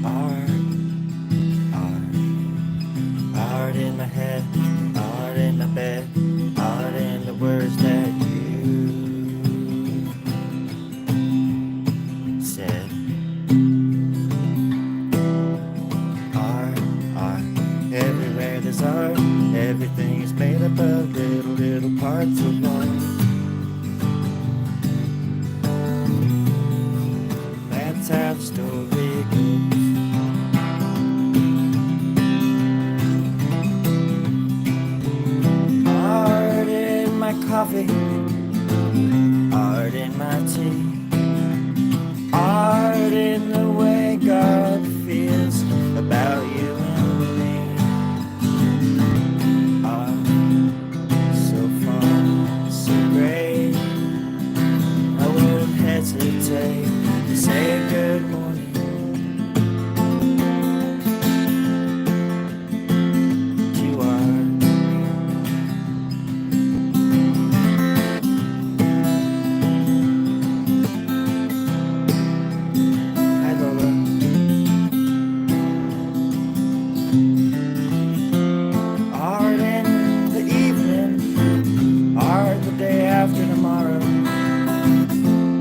Art, art, art in my head, art in my bed, art in the words that you said. Art, art, everywhere there's art, everything is made up of little parts of one. That's how the story goes. Art in my coffee, art in my tea, art in the way God feels about you and me. Art so far, so great, I wouldn't hesitate to say good morning. To art. Hi Lola. Art in the evening, art the day after tomorrow,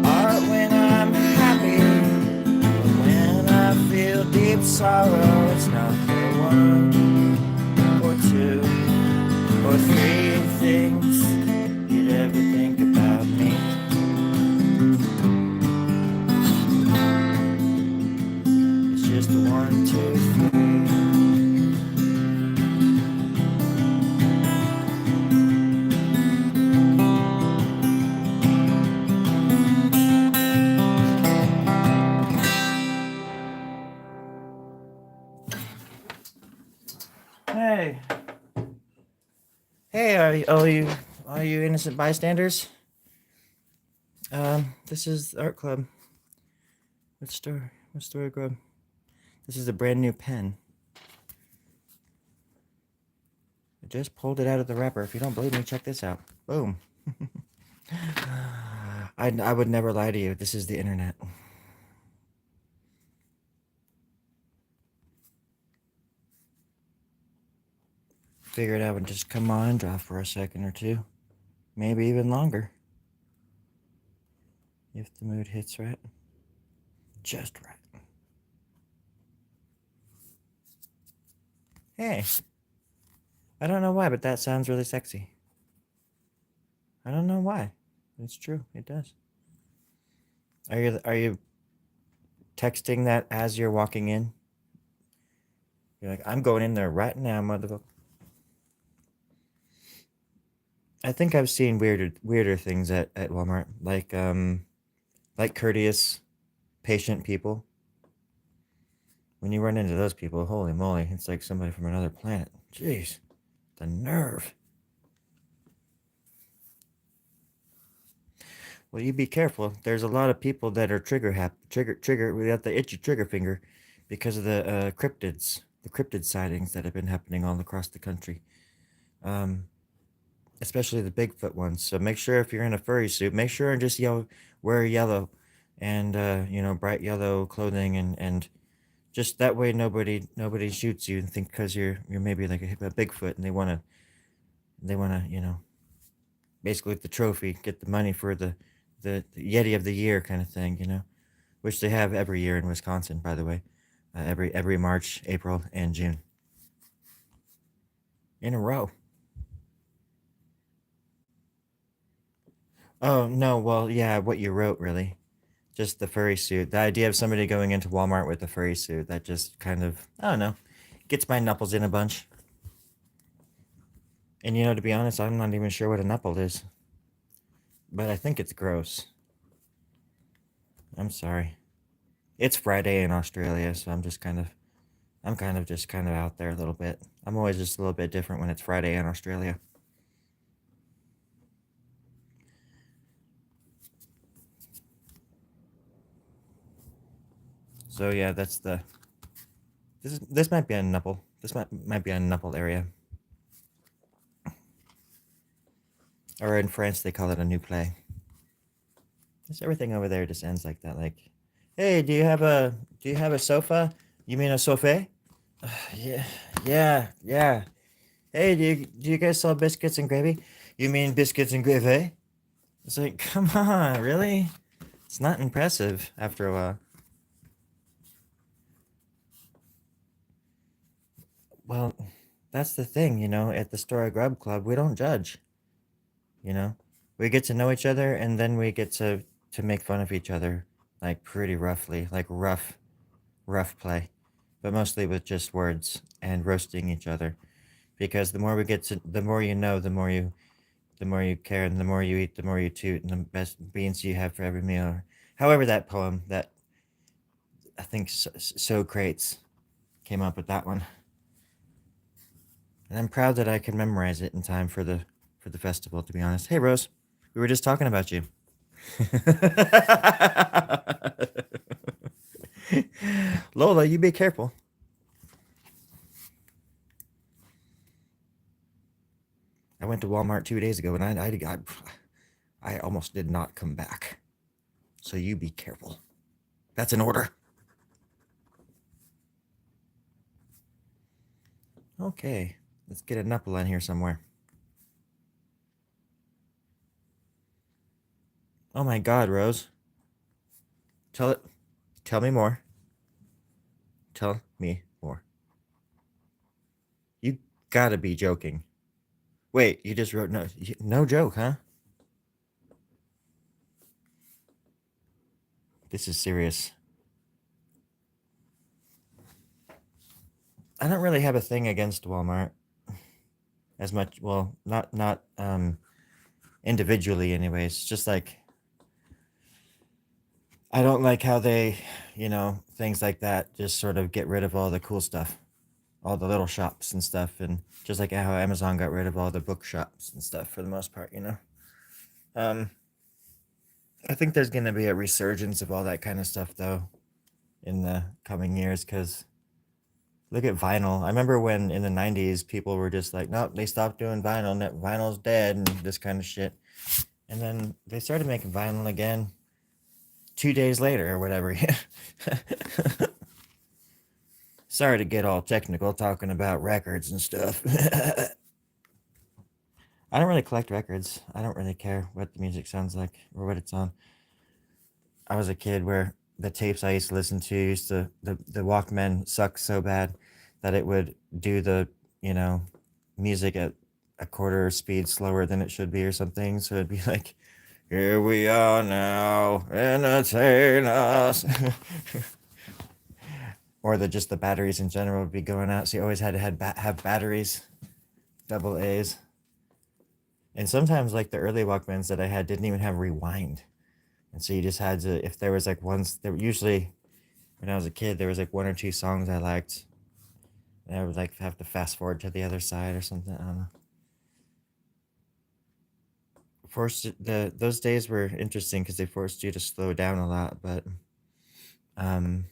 art when I'm happy, when I feel deep sorrow. It's not the one or two or three things you'd ever think about me. It's just a 1, 2, 3. Hey. Hey, all you innocent bystanders. This is ArtClub with Storie Grubb. This is a brand new pen. I just pulled it out of the wrapper. If you don't believe me, check this out. Boom. I would never lie to you. This is the internet. Figured I would just come on and draw for a second or two. Maybe even longer. If the mood hits right. Just right. Hey. I don't know why, but that sounds really sexy. I don't know why. It's true. It does. Are you texting that as you're walking in? You're like, I'm going in there right now, motherfucker. I think I've seen weirder things at Walmart, like courteous, patient people. When you run into those people, holy moly, it's like somebody from another planet. Jeez, the nerve. Well, you be careful. There's a lot of people that are trigger without the itchy trigger finger, because of the cryptid sightings that have been happening all across the country. Especially the Bigfoot ones. So make sure if you're in a furry suit, make sure and just wear yellow, and bright yellow clothing, and just that way nobody shoots you and think because you're maybe like a Bigfoot, and they wanna basically the trophy, get the money for the Yeti of the year kind of thing, which they have every year in Wisconsin, by the way, every March, April, and June in a row. Oh, no, well, yeah, what you wrote, really. Just the furry suit. The idea of somebody going into Walmart with a furry suit, that just kind of, I don't know, gets my knuckles in a bunch. And to be honest, I'm not even sure what a knuckle is. But I think it's gross. I'm sorry. It's Friday in Australia, so I'm just kind of out there a little bit. I'm always just a little bit different when it's Friday in Australia. So yeah, this might be a nipple. This might be a nipple area. Or in France they call it a new play. Just everything over there just ends like that. Like, hey, do you have a sofa? You mean a souffle? Yeah, yeah. Hey, do you guys sell biscuits and gravy? You mean biscuits and gravy? It's like, come on, really? It's not impressive after a while. Well, that's the thing, at the Storie Grubb Club, we don't judge, you know? We get to know each other and then we get to make fun of each other, like pretty roughly, like rough play, but mostly with just words and roasting each other. Because the more you know, the more you care, and the more you eat, the more you toot, and the best beans you have for every meal. However, that poem that I think Socrates came up with that one, and I'm proud that I could memorize it in time for the festival. To be honest, hey Rose, we were just talking about you. Lola, you be careful. I went to Walmart 2 days ago, and I almost did not come back. So you be careful. That's an order. Okay, let's get a nipple in here somewhere. Oh my God, Rose. Tell it. Tell me more. Tell me more. You gotta be joking. Wait, you just wrote no joke, huh? This is serious. I don't really have a thing against Walmart as much. Well, not individually, anyways. Just like I don't like how they, things like that just sort of get rid of all the cool stuff, all the little shops and stuff, and just like how Amazon got rid of all the bookshops and stuff for the most part. Um, I think there's gonna be a resurgence of all that kind of stuff though in the coming years because look at vinyl. I remember when in the 90s people were just like, nope, they stopped doing vinyl, vinyl's dead and this kind of shit. And then they started making vinyl again 2 days later or whatever. Sorry to get all technical talking about records and stuff. I don't really collect records. I don't really care what the music sounds like or what it's on. I was a kid where the tapes I used to listen to the Walkman sucked so bad that it would do the, you know, music at a quarter speed slower than it should be or something. So it'd be like, here we are now, entertain us. Or just the batteries in general would be going out. So you always had to have batteries, double A's. And sometimes like the early Walkmans that I had didn't even have rewind. And so you just had to, if there was like there usually, when I was a kid, there was like one or two songs I liked. And I would like have to fast forward to the other side or something. I don't know. Those days were interesting because they forced you to slow down a lot, um,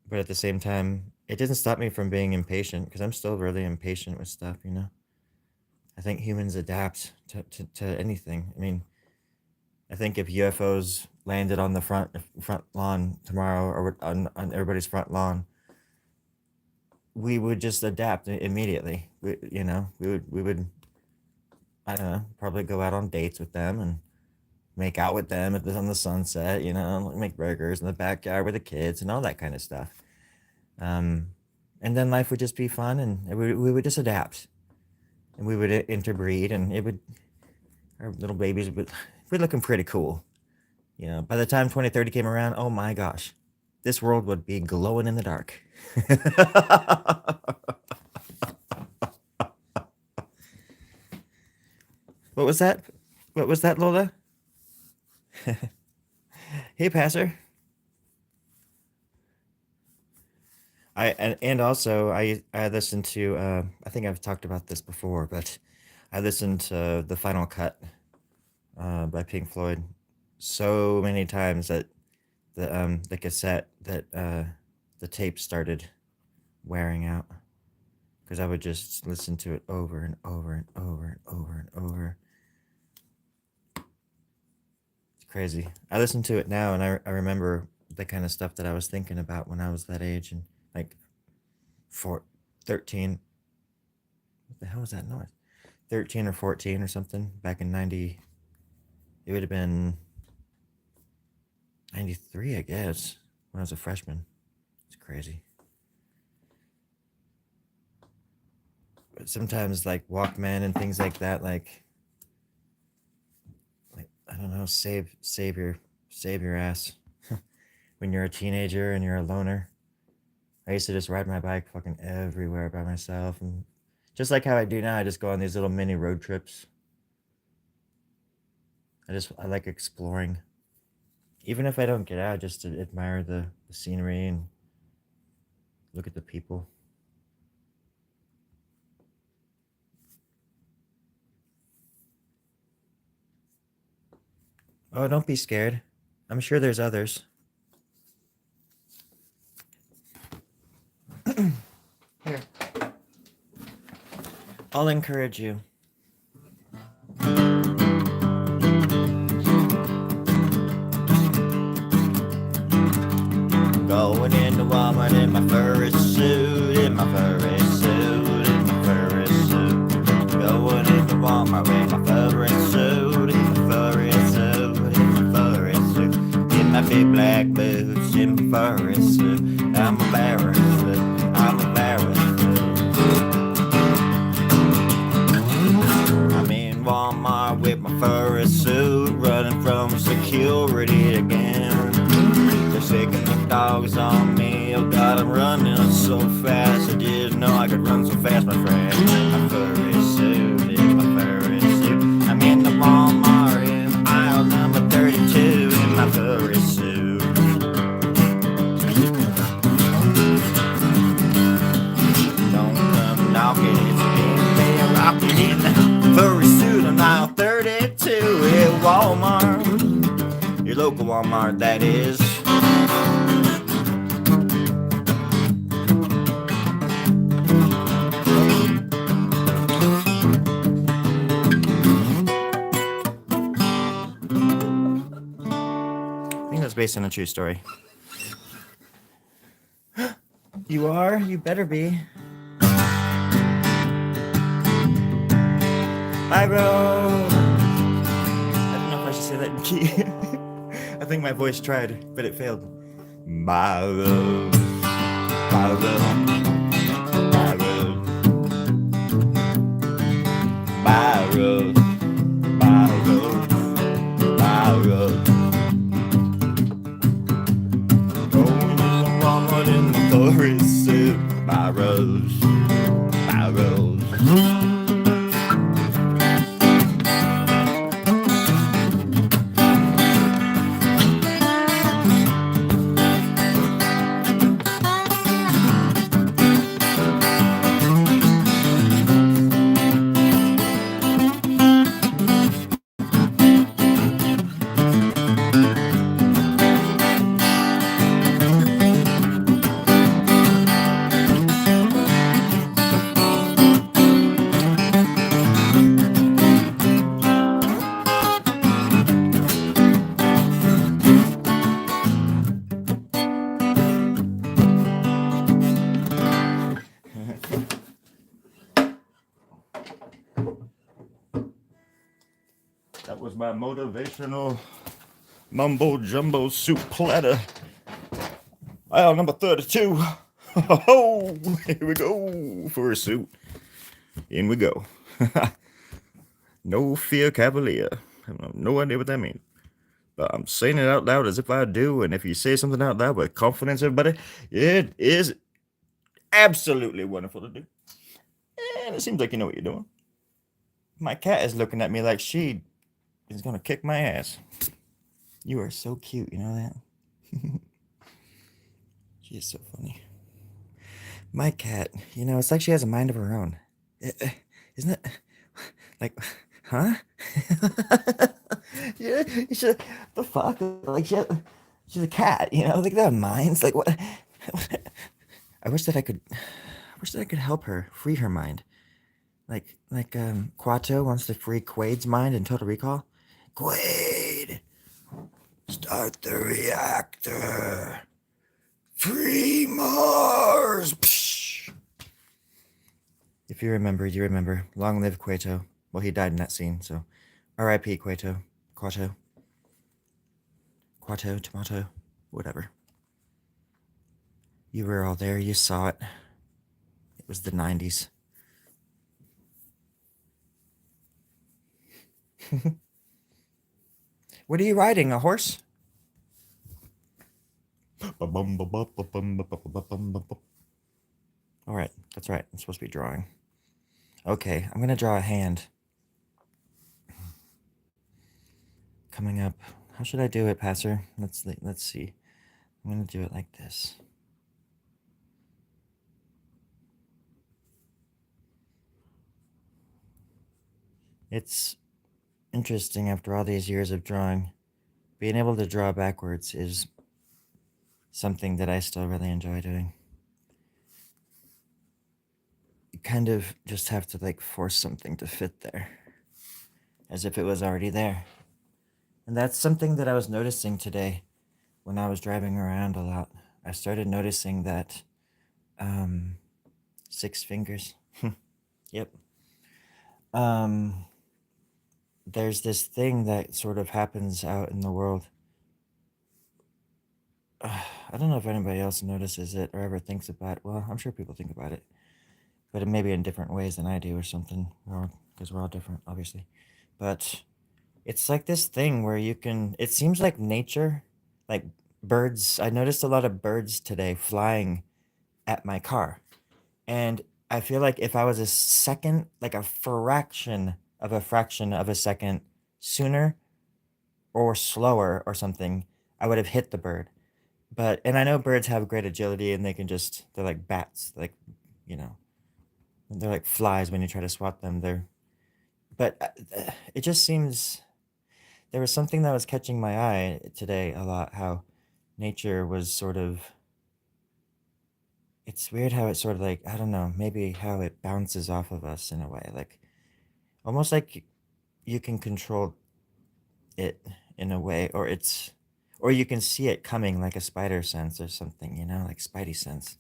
but at the same time, it didn't stop me from being impatient because I'm still really impatient with stuff. I think humans adapt to anything. I mean, I think if UFOs landed on the front lawn tomorrow or on everybody's front lawn, we would just adapt immediately. We would I don't know, probably go out on dates with them and make out with them on the sunset. Make burgers in the backyard with the kids and all that kind of stuff. Um, and then life would just be fun, and we would just adapt, and we would interbreed, and our little babies would be looking pretty cool. By the time 2030 came around, oh my gosh, this world would be glowing in the dark. What was that? What was that, Lola? Hey, Passer. And also I listened to I think I've talked about this before, but I listened to the Final Cut by Pink Floyd so many times that the cassette that the tape started wearing out because I would just listen to it over and over and over and over and over. It's crazy. I listen to it now and I remember the kind of stuff that I was thinking about when I was that age, and like 13. What the hell was that noise? 13 or 14 or something back in 90. It would have been 93, I guess, when I was a freshman. It's crazy. But sometimes like Walkman and things like that, like I don't know, save your ass when you're a teenager and you're a loner. I used to just ride my bike fucking everywhere by myself, and just like how I do now, I just go on these little mini road trips. I like exploring. Even if I don't get out, just to admire the scenery and look at the people. Oh, don't be scared. I'm sure there's others. Here. I'll encourage you. Going into Walmart in my furry suit, in my furry suit, in my furry suit. Going into Walmart in my furry suit, in my furry suit, in my furry suit. In my big black boots, in my furry suit. I'm embarrassed, I'm embarrassed. I'm in Walmart with my furry suit, running from security again. They're sticking the dogs on me. Oh God, I'm running so fast. I didn't know I could run so fast, my friend. In my furry suit, in my furry suit. I'm in the Walmart in aisle number 32 in my furry suit. Don't come knocking, it's been rocking in the furry suit on aisle 32 at Walmart. Your local Walmart, that is. I think that's based on a true story. You are? You better be. Bye, bro. I don't know if I should say that in key. I think my voice tried, but it failed. Bye, bro. Bye, bro. Bye, bro. Bye, bro. Bye, bro. Bye, bro. Going to the Walmart in the furry suit. Bye, Rose. Bye, Rose. That was my motivational mumbo jumbo soup platter. Aisle number 32. Oh, here we go for a suit. In we go. No fear cavalier. I have no idea what that means. But I'm saying it out loud as if I do. And if you say something out loud with confidence, everybody, it is absolutely wonderful to do. And it seems like you know what you're doing. My cat is looking at me like she is gonna kick my ass. You are so cute, you know that? She is so funny. My cat, you know, it's like she has a mind of her own. Isn't it? Like, huh? Yeah, the fuck? Like, she's a cat, you know? Like, they have minds. Like, what? I wish that I could help her free her mind. Like Quato wants to free Quaid's mind in Total Recall. Quaid! Start the reactor. Free Mars. Psh. If you remember, you remember. Long live Cueto. Well, he died in that scene, so R.I.P. Cueto. Quato. Quato, tomato, whatever. You were all there. You saw it. It was the 90s. What are you riding? A horse? All right, that's right. I'm supposed to be drawing. Okay, I'm gonna draw a hand. Coming up. How should I do it, Passer? Let's see. I'm gonna do it like this. It's interesting after all these years of drawing. Being able to draw backwards is something that I still really enjoy doing. You kind of just have to like force something to fit there, as if it was already there. And that's something that I was noticing today when I was driving around a lot. I started noticing that 6 fingers. Yep. There's this thing that sort of happens out in the world. I don't know if anybody else notices it or ever thinks about it. Well, I'm sure people think about it, but it may be in different ways than I do or something, because we're all different, obviously. But it's like this thing where you can, it seems like nature, like birds. I noticed a lot of birds today flying at my car. And I feel like if I was a second, like a fraction of a second sooner or slower or something, I would have hit the bird. But, and I know birds have great agility and they can just, they're like bats, like, you know, they're like flies when you try to swat them. But it just seems, there was something that was catching my eye today a lot, how nature was sort of, it's weird how it sort of like, I don't know, maybe how it bounces off of us in a way, like almost like you can control it in a way, or you can see it coming like a spider sense or something, you know, like spidey sense.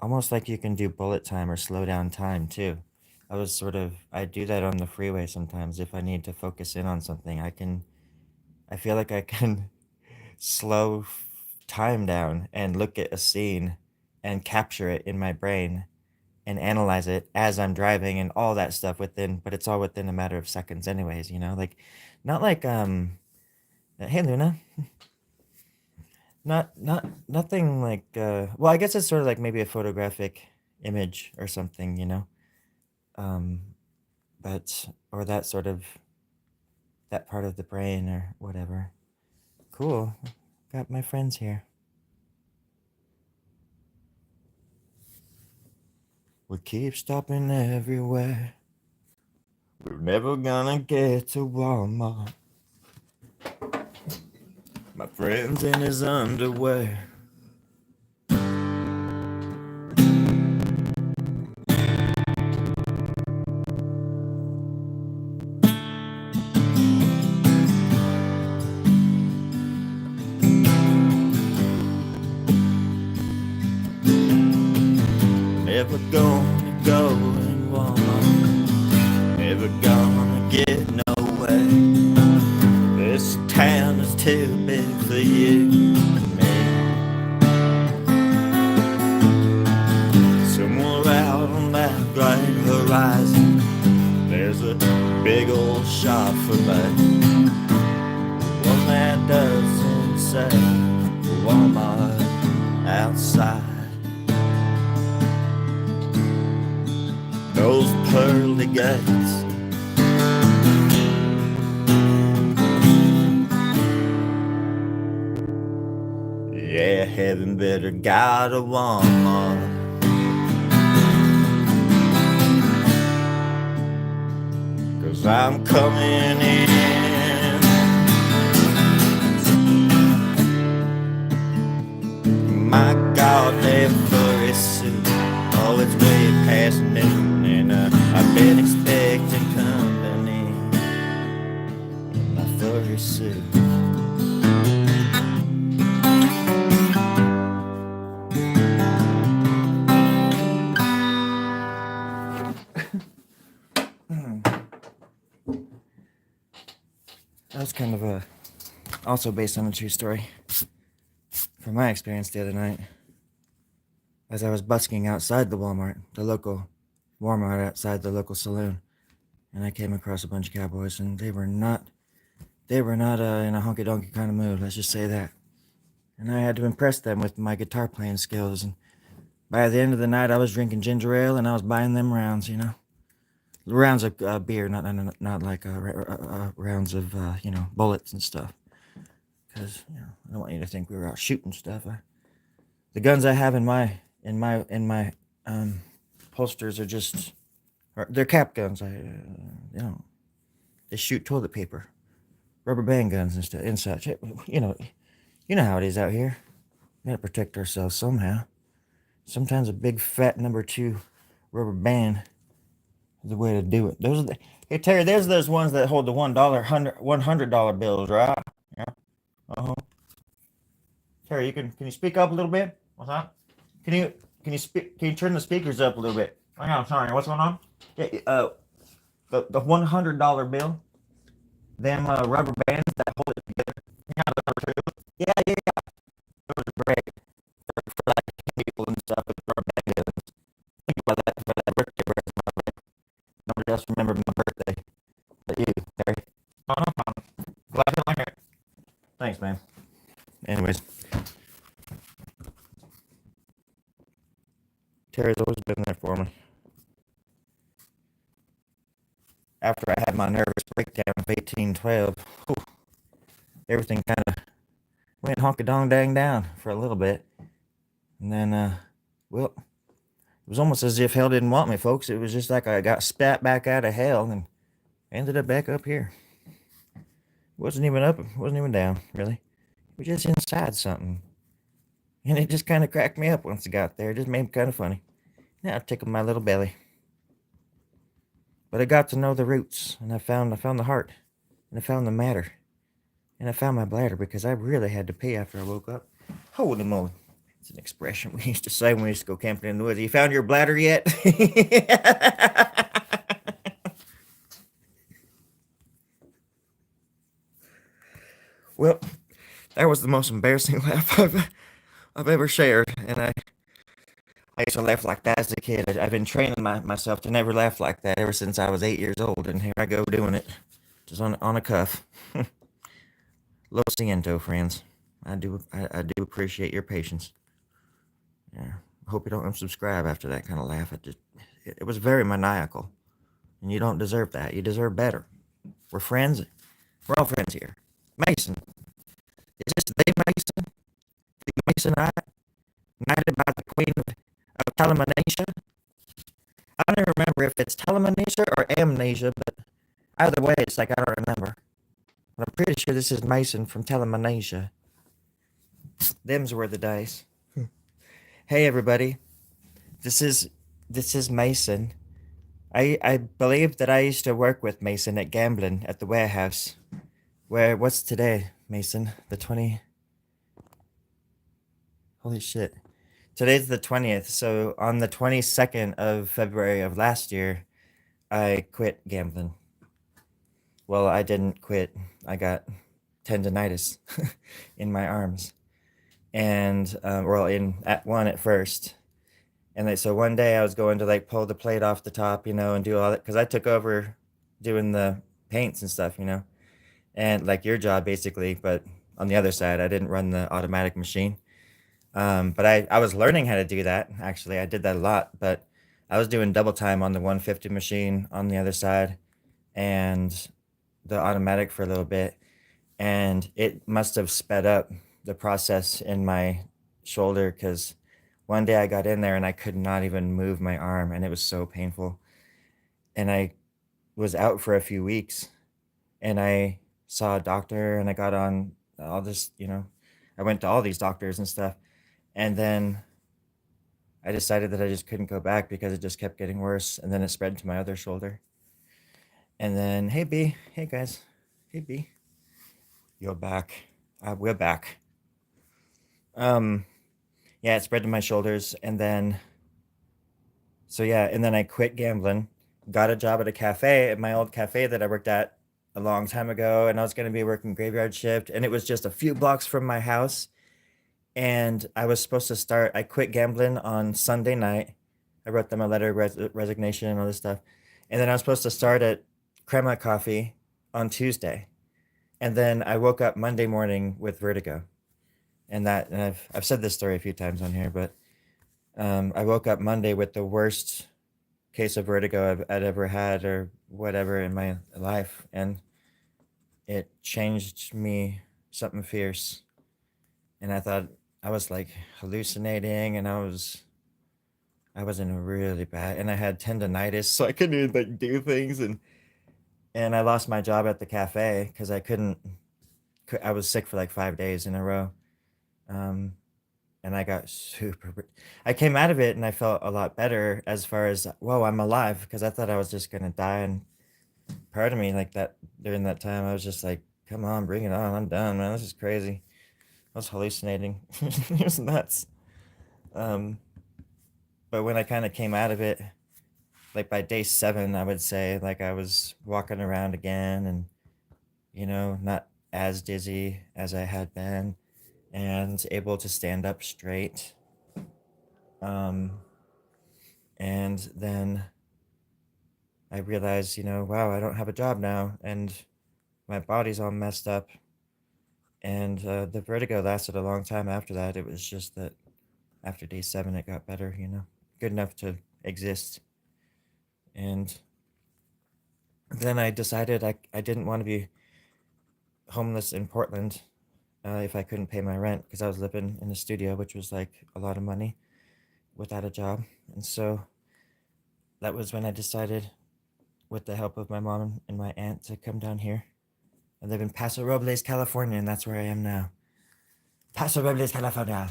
Almost like you can do bullet time or slow down time too. I do that on the freeway sometimes. If I need to focus in on something, I feel like I can slow time down and look at a scene and capture it in my brain and analyze it as I'm driving and all that stuff but it's all within a matter of seconds anyways, you know, like, not like, hey Luna, nothing like, well, I guess it's sort of like maybe a photographic image or something, you know, but, or that sort of, that part of the brain or whatever. Cool. Got my friends here. We keep stopping everywhere. We're never gonna get to Walmart. My friend's in his underwear. Never gonna go in Walmart. Never gonna get nowhere. This town is too big for you and me. Somewhere out on that great horizon, there's a big old shop for me. One that doesn't say Walmart outside. Those pearly gates, yeah, heaven better got a Walmart. Cause I'm coming in. My God, that furry suit, oh, it's way past noon, and I've been expecting company. see. That's kind of a also based on a true story from my experience the other night. As I was busking outside the Walmart, the local Walmart outside the local saloon, and I came across a bunch of cowboys, and they were not in a honky donkey kind of mood. Let's just say that. And I had to impress them with my guitar playing skills. And by the end of the night, I was drinking ginger ale, and I was buying them rounds. Rounds of beer, not like rounds of bullets and stuff. Because I don't want you to think we were out shooting stuff. The guns I have in my holsters are just they're cap guns. They shoot toilet paper, rubber band guns and stuff and such. You know how it is out here. We gotta protect ourselves somehow. Sometimes a big fat #2 rubber band is the way to do it. Hey Terry, there's those ones that hold the $100 bills, right? Yeah. Terry, can you speak up a little bit? What's that? Can you turn the speakers up a little bit? Hang on, sorry. What's going on? Yeah, the $100 bill, them rubber bands that hold it together. Yeah. Those are great for like people and stuff with rubber band guns. Think about that for that birthday present. Nobody else remembered my birthday, but you, Terry. Oh, no problem. Glad you like it. Thanks, man. Anyways, Terry's always been there for me. After I had my nervous breakdown of 1812, everything kind of went honky-dong-dang down for a little bit. And then, it was almost as if hell didn't want me, folks. It was just like I got spat back out of hell and ended up back up here. Wasn't even up, wasn't even down, really. It was just inside something. And it just kind of cracked me up once it got there. It just made me kind of funny. Now it tickled my little belly. But I got to know the roots, and I found the heart, and I found the matter, and I found my bladder because I really had to pee after I woke up. Holy moly. It's an expression we used to say when we used to go camping in the woods. You found your bladder yet? Well, that was the most embarrassing laugh I've ever shared, and I used to laugh like that as a kid. I've been training myself to never laugh like that ever since I was 8 years old, and here I go doing it, just on a cuff. Lo siento, friends. I do appreciate your patience. Yeah, I hope you don't unsubscribe after that kind of laugh. It was very maniacal, and you don't deserve that. You deserve better. We're friends. We're all friends here. Mason, is this the Mason? The Mason knighted by the Queen of Telemanesia? I don't even remember if it's Telemanesia or Amnesia, but either way, it's like I don't remember. But I'm pretty sure this is Mason from Telemanesia. Them's were the dice. Hey everybody, this is Mason. I believe that I used to work with Mason at gambling at the warehouse. What's today, Mason? The 20. Holy shit. Today's the 20th, so on the 22nd of February of last year, I quit gambling. Well, I didn't quit. I got tendonitis in my arms. And, at first. And so one day I was going to like pull the plate off the top, and do all that. Because I took over doing the paints and stuff, and like your job basically, but on the other side, I didn't run the automatic machine. But I was learning how to do that. Actually, I did that a lot, but I was doing double time on the 150 machine on the other side and the automatic for a little bit. And it must have sped up the process in my shoulder because one day I got in there and I could not even move my arm and it was so painful. And I was out for a few weeks and I saw a doctor and I got on all this, I went to all these doctors and stuff. And then I decided that I just couldn't go back because it just kept getting worse. And then it spread to my other shoulder. And then, hey, B. Hey, guys. Hey, B. You're back. We're back. Um, yeah, it spread to my shoulders, and then and then I quit gambling, got a job at a cafe, at my old cafe that I worked at a long time ago, and I was going to be working graveyard shift, and it was just a few blocks from my house, and I was supposed to start. I quit gambling on Sunday night. I wrote them a letter of resignation and all this stuff, and then I was supposed to start at Crema Coffee on Tuesday, and then I woke up Monday morning with vertigo, and I've said this story a few times on here, but I woke up Monday with the worst case of vertigo I'd ever had or whatever in my life, and it changed me something fierce. And I thought I was like hallucinating, and I was in a really bad, and I had tendonitis, so I couldn't even like do things, and I lost my job at the cafe because I couldn't. I was sick for like 5 days in a row. Um, and I got super. I came out of it and I felt a lot better as far as whoa, I'm alive, because I thought I was just gonna die, and part of me like that during that time I was just like, come on, bring it on, I'm done, man, this is crazy. I was hallucinating. It was nuts. Um, but when I kind of came out of it, like by day 7, I would say like I was walking around again, and not as dizzy as I had been, and able to stand up straight. Um, and then I realized, wow, I don't have a job now, and my body's all messed up. And the vertigo lasted a long time after that. It was just that after day 7, it got better, good enough to exist. And then I decided I didn't want to be homeless in Portland if I couldn't pay my rent, because I was living in a studio, which was like a lot of money without a job. And so that was when I decided, with the help of my mom and my aunt, to come down here. I live in Paso Robles, California, and that's where I am now. Paso Robles, California.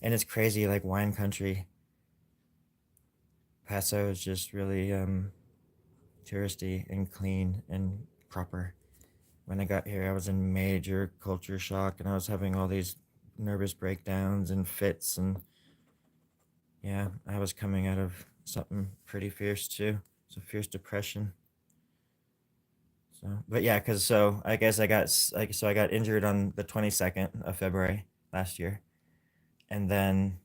And it's crazy, like wine country. Paso is just really touristy and clean and proper. When I got here, I was in major culture shock, and I was having all these nervous breakdowns and fits, and yeah, I was coming out of something pretty fierce too. It's a fierce depression. So, but yeah, cause I guess I got injured on the 22nd of February last year, and then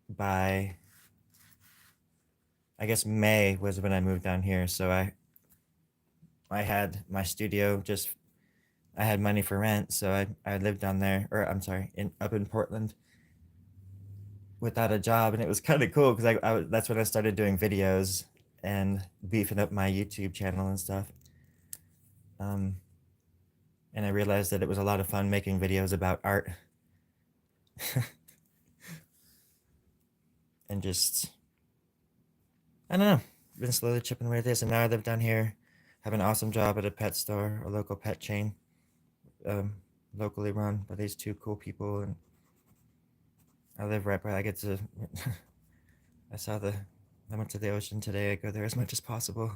by I guess May was when I moved down here. So I had my studio, just I had money for rent, so I lived down there, or I'm sorry, in up in Portland without a job, and it was kind of cool because that's when I started doing videos and beefing up my YouTube channel and stuff. Um, and I realized that it was a lot of fun making videos about art and just I don't know, been slowly chipping away at this, and now I live down here, have an awesome job at a pet store, a local pet chain, um, locally run by these two cool people, and I live right by. I get to. I saw the. I went to the ocean today. I go there as much as possible.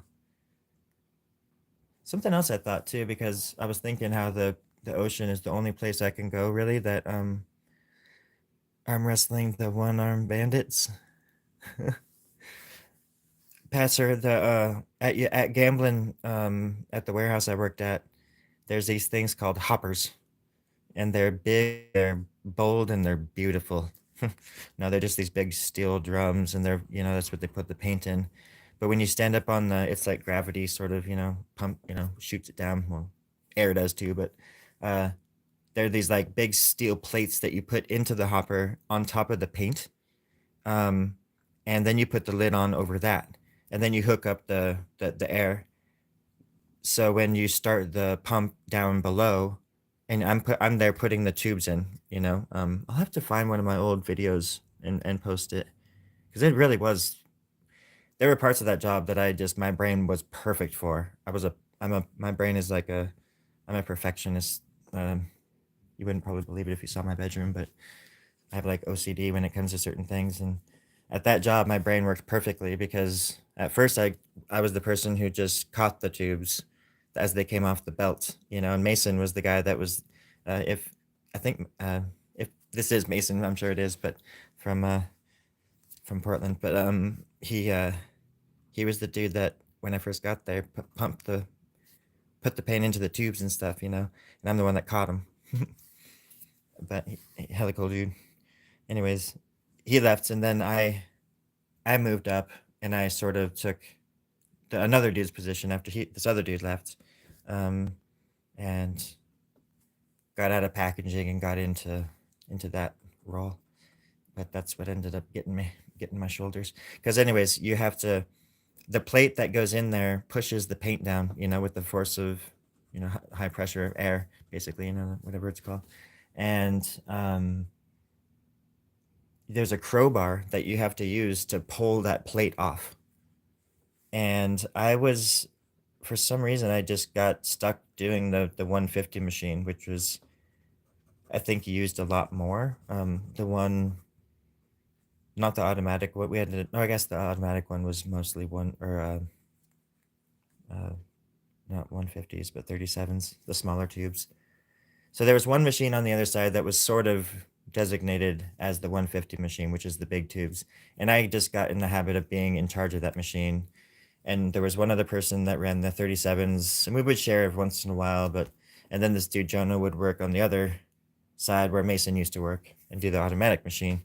Something else I thought too, because I was thinking how the ocean is the only place I can go really that arm wrestling the one armed bandits. Passer, the at gambling at the warehouse I worked at, there's these things called hoppers, and they're big, they're bold, and they're beautiful. No, they're just these big steel drums, and they're that's what they put the paint in. But when you stand up on it's like gravity sort of pump shoots it down. Well, air does too, but uh, they're these like big steel plates that you put into the hopper on top of the paint, um, and then you put the lid on over that, and then you hook up the air. So when you start the pump down below, and I'm there putting the tubes in, I'll have to find one of my old videos and post it, because it really was. There were parts of that job that my brain was perfect for. My brain is like I'm a perfectionist. You wouldn't probably believe it if you saw my bedroom, but I have like OCD when it comes to certain things, and at that job my brain worked perfectly, because at first I was the person who just caught the tubes, as they came off the belt, you know. And Mason was the guy that was, if I think if this is Mason, I'm sure it is, but from uh, from Portland. But he was the dude that when I first got there pumped the put the paint into the tubes and stuff, you know. And I'm the one that caught him. But hella cool dude. Anyways, he left, and then I moved up, and I sort of took another dude's position after this other dude left, um, and got out of packaging and got into that role. But that's what ended up getting my shoulders. Because anyways, you have to the plate that goes in there pushes the paint down, you know, with the force of, you know, high pressure air, basically, you know, whatever it's called. And there's a crowbar that you have to use to pull that plate off. And I was, for some reason, I just got stuck doing the 150 machine, which was, I think, used a lot more. The one, not the automatic. What we had to, no, I guess the automatic one was mostly one or uh, not 150s, but 37s, the smaller tubes. So there was one machine on the other side that was sort of designated as the 150 machine, which is the big tubes. And I just got in the habit of being in charge of that machine. And there was one other person that ran the 37s, and we would share every once in a while. And then this dude Jonah would work on the other side where Mason used to work and do the automatic machine.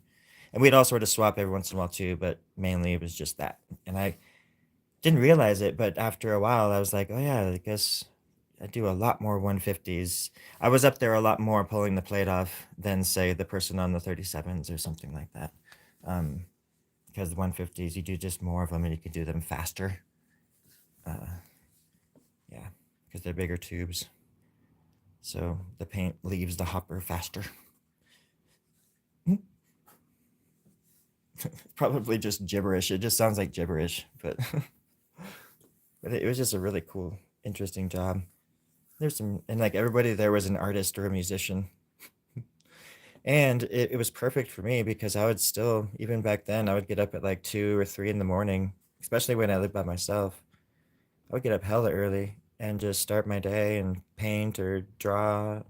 And we'd all sort of swap every once in a while too, but mainly it was just that. And I didn't realize it, but after a while, I was like, oh yeah, I guess I do a lot more 150s. I was up there a lot more pulling the plate off than, say, the person on the 37s or something like that. Because the 150s, you do just more of them and you can do them faster. Yeah, because they're bigger tubes. So the paint leaves the hopper faster. Probably just gibberish. It just sounds like gibberish, but but it was just a really cool, interesting job. There's some, and like everybody there was an artist or a musician. And it was perfect for me because I would still, even back then, I would get up at like 2 or 3 in the morning, especially when I lived by myself. I would get up hella early and just start my day and paint or draw,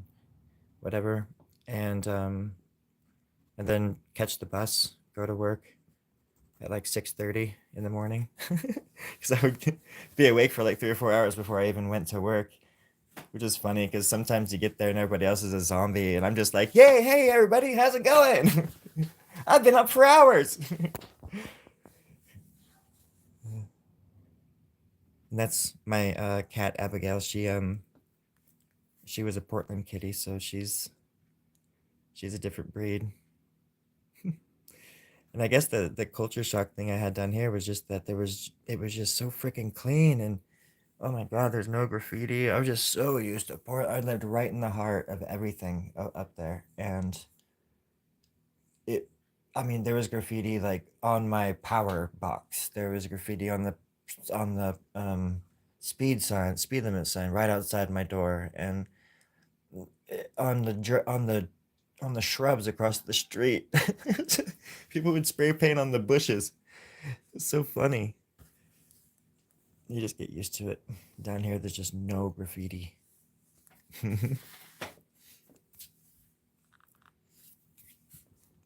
whatever, and and then catch the bus, go to work at like 6:30 in the morning, because I would be awake for like 3 or 4 hours before I even went to work, which is funny because sometimes you get there and everybody else is a zombie, and I'm just like, yay, hey everybody, how's it going? I've been up for hours. And that's my cat Abigail. She was a Portland kitty, so she's a different breed. And I guess the culture shock thing I had down here was just that it was just so freaking clean, and oh my god, there's no graffiti. I was just so used to Portland. I lived right in the heart of everything up there, and it. I mean, there was graffiti like on my power box. There was graffiti on the speed limit sign right outside my door, and on the shrubs across the street. People would spray paint on the bushes. It's so funny. You just get used to it. Down here, there's just no graffiti.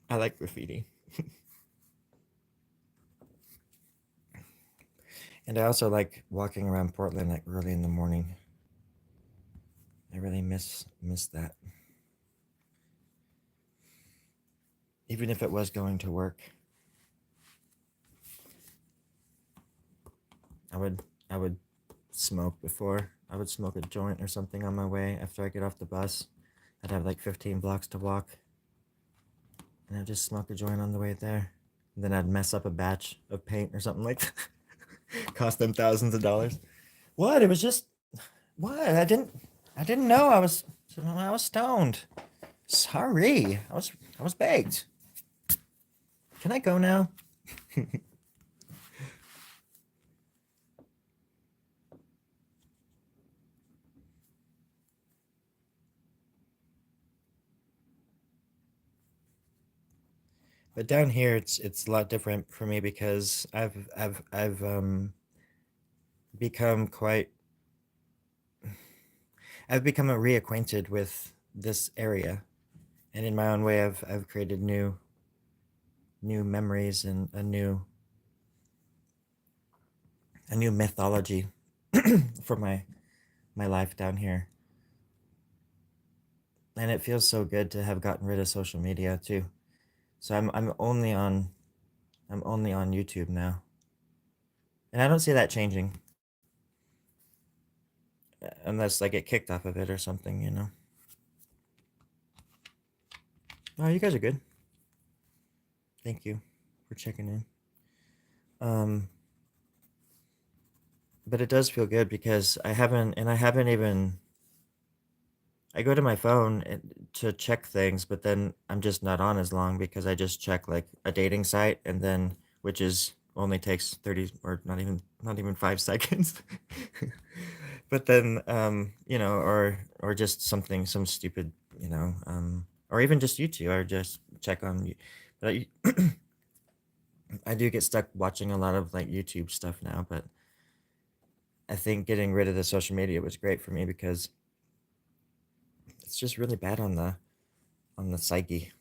I like graffiti. And I also like walking around Portland like early in the morning. I really miss that. Even if it was going to work, I would smoke before. I would smoke a joint or something on my way after I get off the bus. I'd have like 15 blocks to walk, and I'd just smoke a joint on the way there. And then I'd mess up a batch of paint or something like that. Cost them thousands of dollars. What? It was just what? I didn't know I was stoned. Sorry. I was baked. Can I go now? But down here, it's a lot different for me because I've become quite I've become reacquainted with this area, and in my own way, I've created new memories and a new mythology for my life down here. And it feels so good to have gotten rid of social media too. So I'm only on YouTube now, and I don't see that changing unless I get kicked off of it or something, you know. Oh, you guys are good. Thank you for checking in. Um, but it does feel good because I haven't even. I go to my phone to check things, but then I'm just not on as long because I just check like a dating site, and then which is only takes 30 or not even 5 seconds. But then you know, or just some stupid, you know, or even just YouTube, or just check on but I do get stuck watching a lot of like YouTube stuff now, but I think getting rid of the social media was great for me because it's just really bad on the psyche.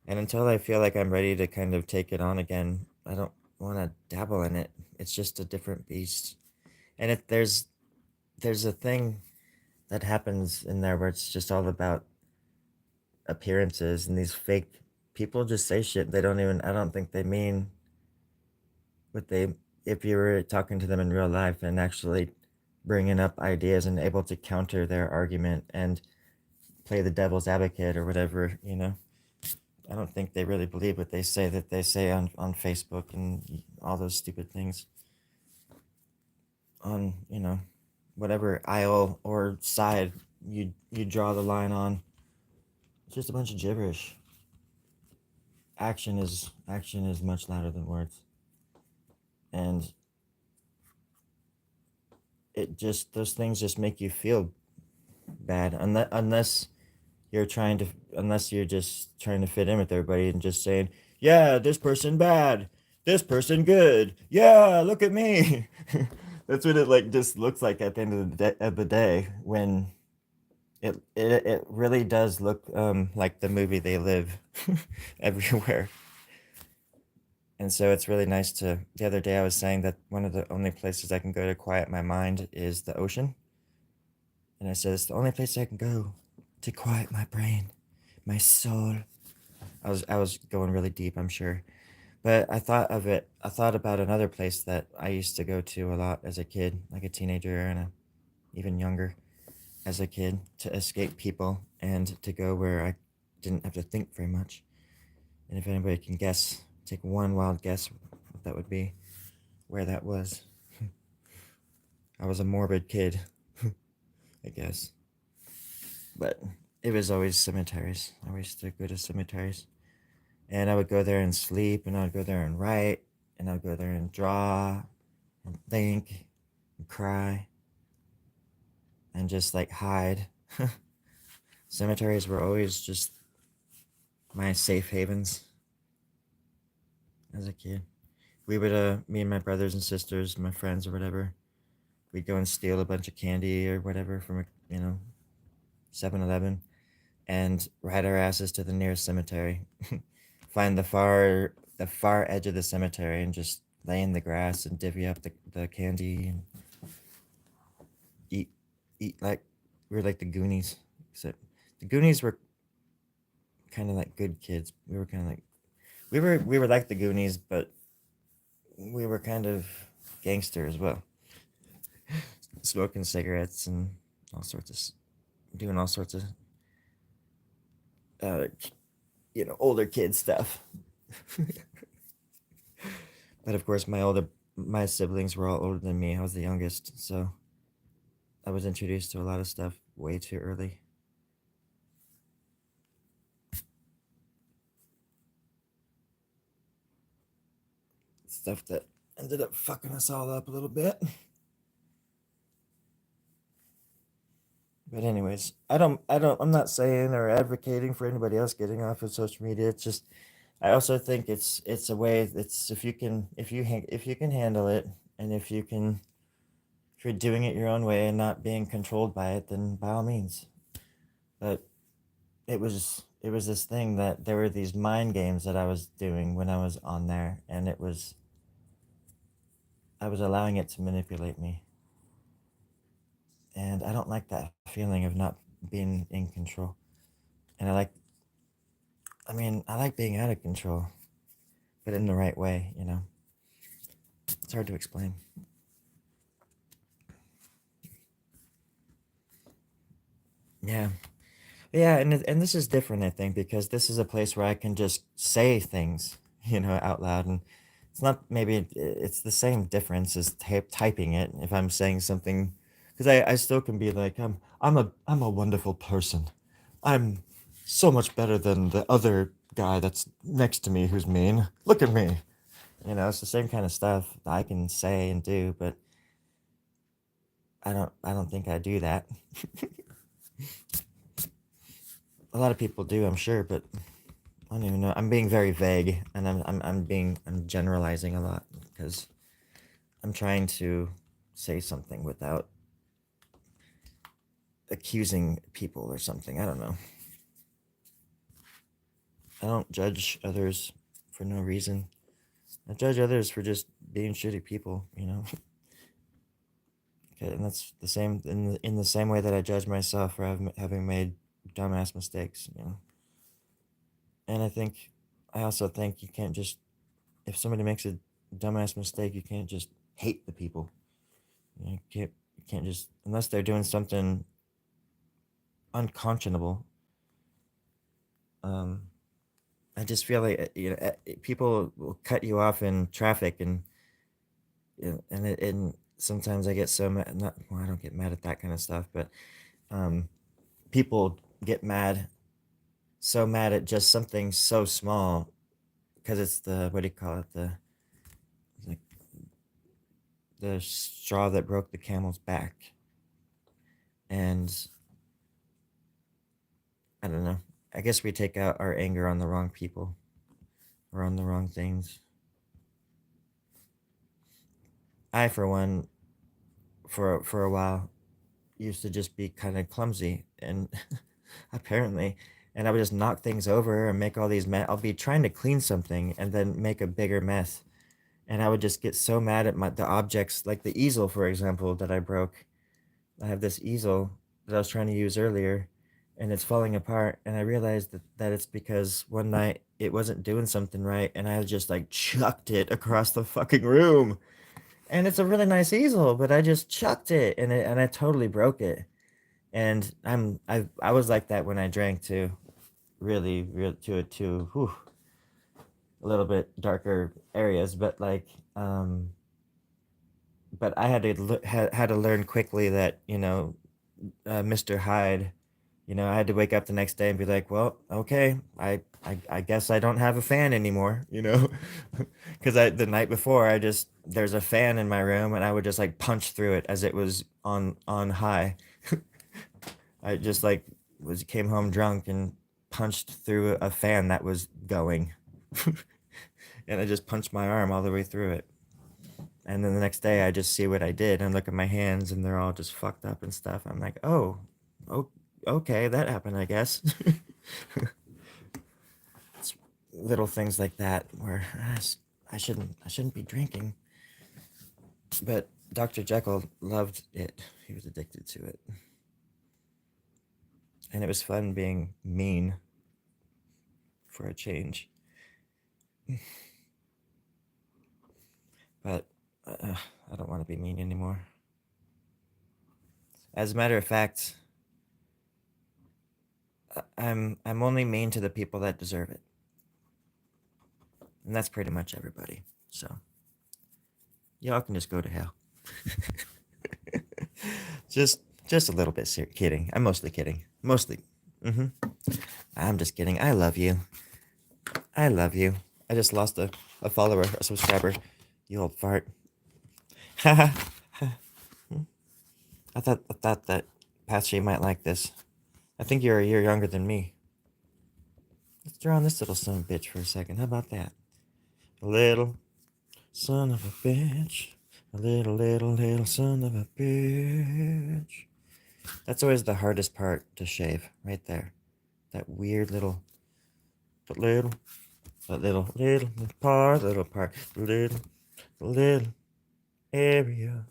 And until I feel like I'm ready to kind of take it on again, I don't want to dabble in it. It's just a different beast. And there's a thing that happens in there where it's just all about appearances, and these fake people just say shit they don't even, I don't think they mean what they, if you were talking to them in real life and actually bringing up ideas and able to counter their argument and play the devil's advocate or whatever, you know. I don't think they really believe what they say that they say on Facebook and all those stupid things on, you know, whatever aisle or side you draw the line on. It's just a bunch of gibberish. Action is much louder than words. And it just, those things just make you feel bad you're trying to unless you're just trying to fit in with everybody and just saying, yeah, this person bad, this person good, yeah, look at me. That's what it like just looks like at the end of the day when it really does look like the movie They Live everywhere. And so it's really nice to, the other day I was saying that one of the only places I can go to quiet my mind is the ocean. And I said, it's the only place I can go to quiet my brain, my soul. I was going really deep, I'm sure. But I thought about another place that I used to go to a lot as a kid, like a teenager and even younger as a kid, to escape people and to go where I didn't have to think very much. And if anybody can guess, take one wild guess what that would be, where that was. I was a morbid kid, I guess. But it was always cemeteries. I used to go to cemeteries. And I would go there and sleep, and I would go there and write, and I would go there and draw, and think, and cry, and just like hide. Cemeteries were always just my safe havens as a kid. We would, me and my brothers and sisters, my friends or whatever, we'd go and steal a bunch of candy or whatever from a, you know, 7-Eleven and ride our asses to the nearest cemetery. Find the far edge of the cemetery and just lay in the grass and divvy up the candy and eat like we were like the Goonies. Except the Goonies were kind of like good kids. We were kind of like we were like the Goonies, but we were kind of gangster as well, smoking cigarettes and all sorts doing all sorts of uh, you know, older kid stuff. But of course, my siblings were all older than me. I was the youngest, so I was introduced to a lot of stuff way too early. Stuff that ended up fucking us all up a little bit. But anyways, I'm not saying or advocating for anybody else getting off of social media. It's just, I also think it's a way, it's if you can handle it, and if you can if you're doing it your own way and not being controlled by it, then by all means. But it was this thing that there were these mind games that I was doing when I was on there, and I was allowing it to manipulate me. And I don't like that feeling of not being in control. And I like being out of control, but in the right way, you know. It's hard to explain. Yeah. Yeah, and this is different, I think, because this is a place where I can just say things, out loud, and it's not maybe it's the same difference as typing it. If I'm saying something, because I still can be like, I'm a wonderful person. I'm so much better than the other guy that's next to me who's mean. Look at me. It's the same kind of stuff that I can say and do, but I don't think I do that. A lot of people do, I'm sure, but I don't even know. I'm being very vague, and I'm generalizing a lot because I'm trying to say something without accusing people or something. I don't know. I don't judge others for no reason. I judge others for just being shitty people. Okay, and that's the same in the same way that I judge myself for having made dumbass mistakes. And I also think you can't just if somebody makes a dumbass mistake, you can't just hate the people. You can't just unless they're doing something unconscionable. Um, I just feel like people will cut you off in traffic, and sometimes I get so mad. Not well, I don't get mad at that kind of stuff, but um, people get so mad at just something so small because it's the what do you call it like the straw that broke the camel's back, and I don't know. I guess we take out our anger on the wrong people or on the wrong things. I, for one, for a while, used to just be kind of clumsy, and apparently, and I would just knock things over and make all these I'll be trying to clean something and then make a bigger mess, and I would just get so mad at the objects, like the easel, for example, that I broke. I have this easel that I was trying to use earlier, and it's falling apart. And I realized that it's because one night it wasn't doing something right, and I just like chucked it across the fucking room. And it's a really nice easel, but I just chucked it, and I totally broke it. And I was like that when I drank too, really, real to whew, a little bit darker areas, but but I had to learn quickly that Mr. Hyde. I had to wake up the next day and be like, well, okay, I guess I don't have a fan anymore. Because the night before, there's a fan in my room, and I would just like punch through it as it was on high. I just like came home drunk and punched through a fan that was going. And I just punched my arm all the way through it. And then the next day, I just see what I did and look at my hands, and they're all just fucked up and stuff. I'm like, oh, okay, that happened, I guess. It's little things like that where I shouldn't be drinking. But Dr. Jekyll loved it. He was addicted to it. And it was fun being mean for a change. But I don't want to be mean anymore. As a matter of fact, I'm only mean to the people that deserve it. And that's pretty much everybody. So y'all can just go to hell. just a little bit kidding. I'm mostly kidding. Mostly. Mm-hmm. I'm just kidding. I love you. I love you. I just lost a follower, a subscriber. You old fart. I thought that Patsy might like this. I think you're a year younger than me. Let's draw on this little son of a bitch for a second. How about that? A little son of a bitch. A little son of a bitch. That's always the hardest part to shave, right there. That weird little, that little little area.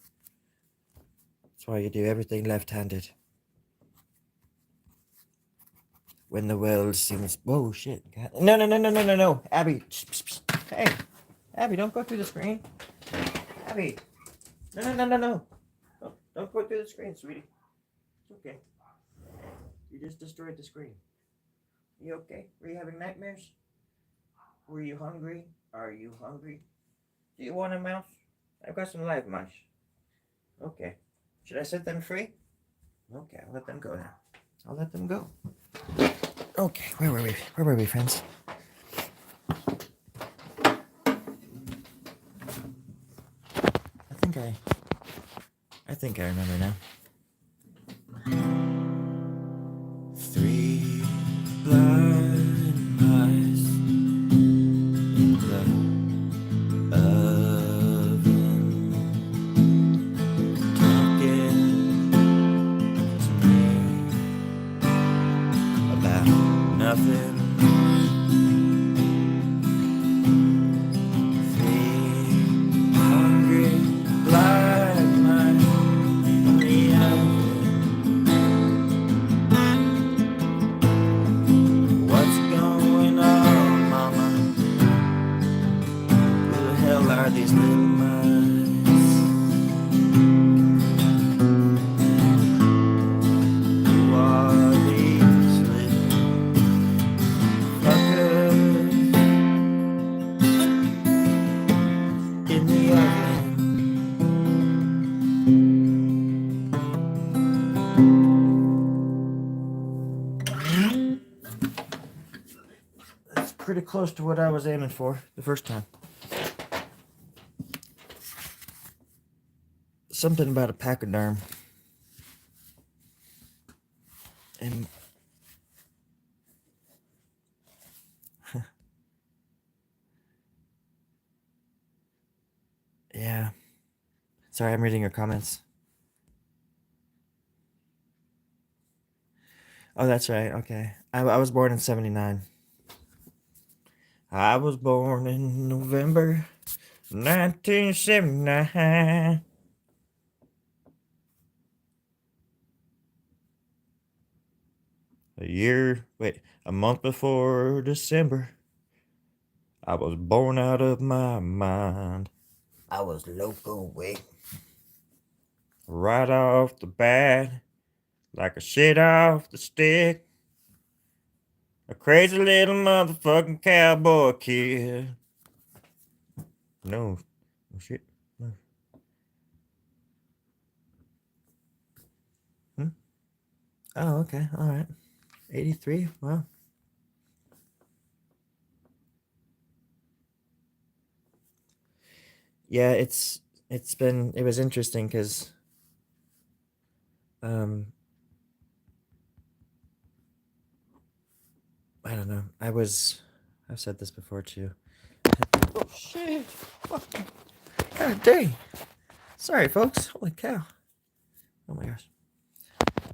That's why you do everything left-handed. When the world seems, whoa, shit. God. No, Abby. Hey, Abby, don't go through the screen. Abby, no. Don't go through the screen, sweetie. It's okay. You just destroyed the screen. You okay? Were you having nightmares? Were you hungry? Are you hungry? Do you want a mouse? I've got some live mice. Okay. Should I set them free? Okay, I'll let them go now. I'll let them go. Okay, where were we? Where were we, friends? I think I remember now. 3 blind mice in the oven talking to me about nothing. 3 hungry blind mice in the oven. What's going on, mama? Who the hell are these little mice? Who are these little fuckers in the oven? That's pretty close to what I was aiming for the first time. Something about a pachyderm. And yeah. Sorry, I'm reading your comments. Oh, that's right. Okay. I was born in 79. I was born in November 1979. A month before December. I was born out of my mind. I was loco way. Right off the bat, like a shit off the stick. A crazy little motherfucking cowboy kid. No shit. No. Oh, okay. All right. 83. Wow. Yeah, it was interesting because I don't know. I've said this before too. Oh shit. Fucking God dang. Sorry folks. Holy cow. Oh my gosh.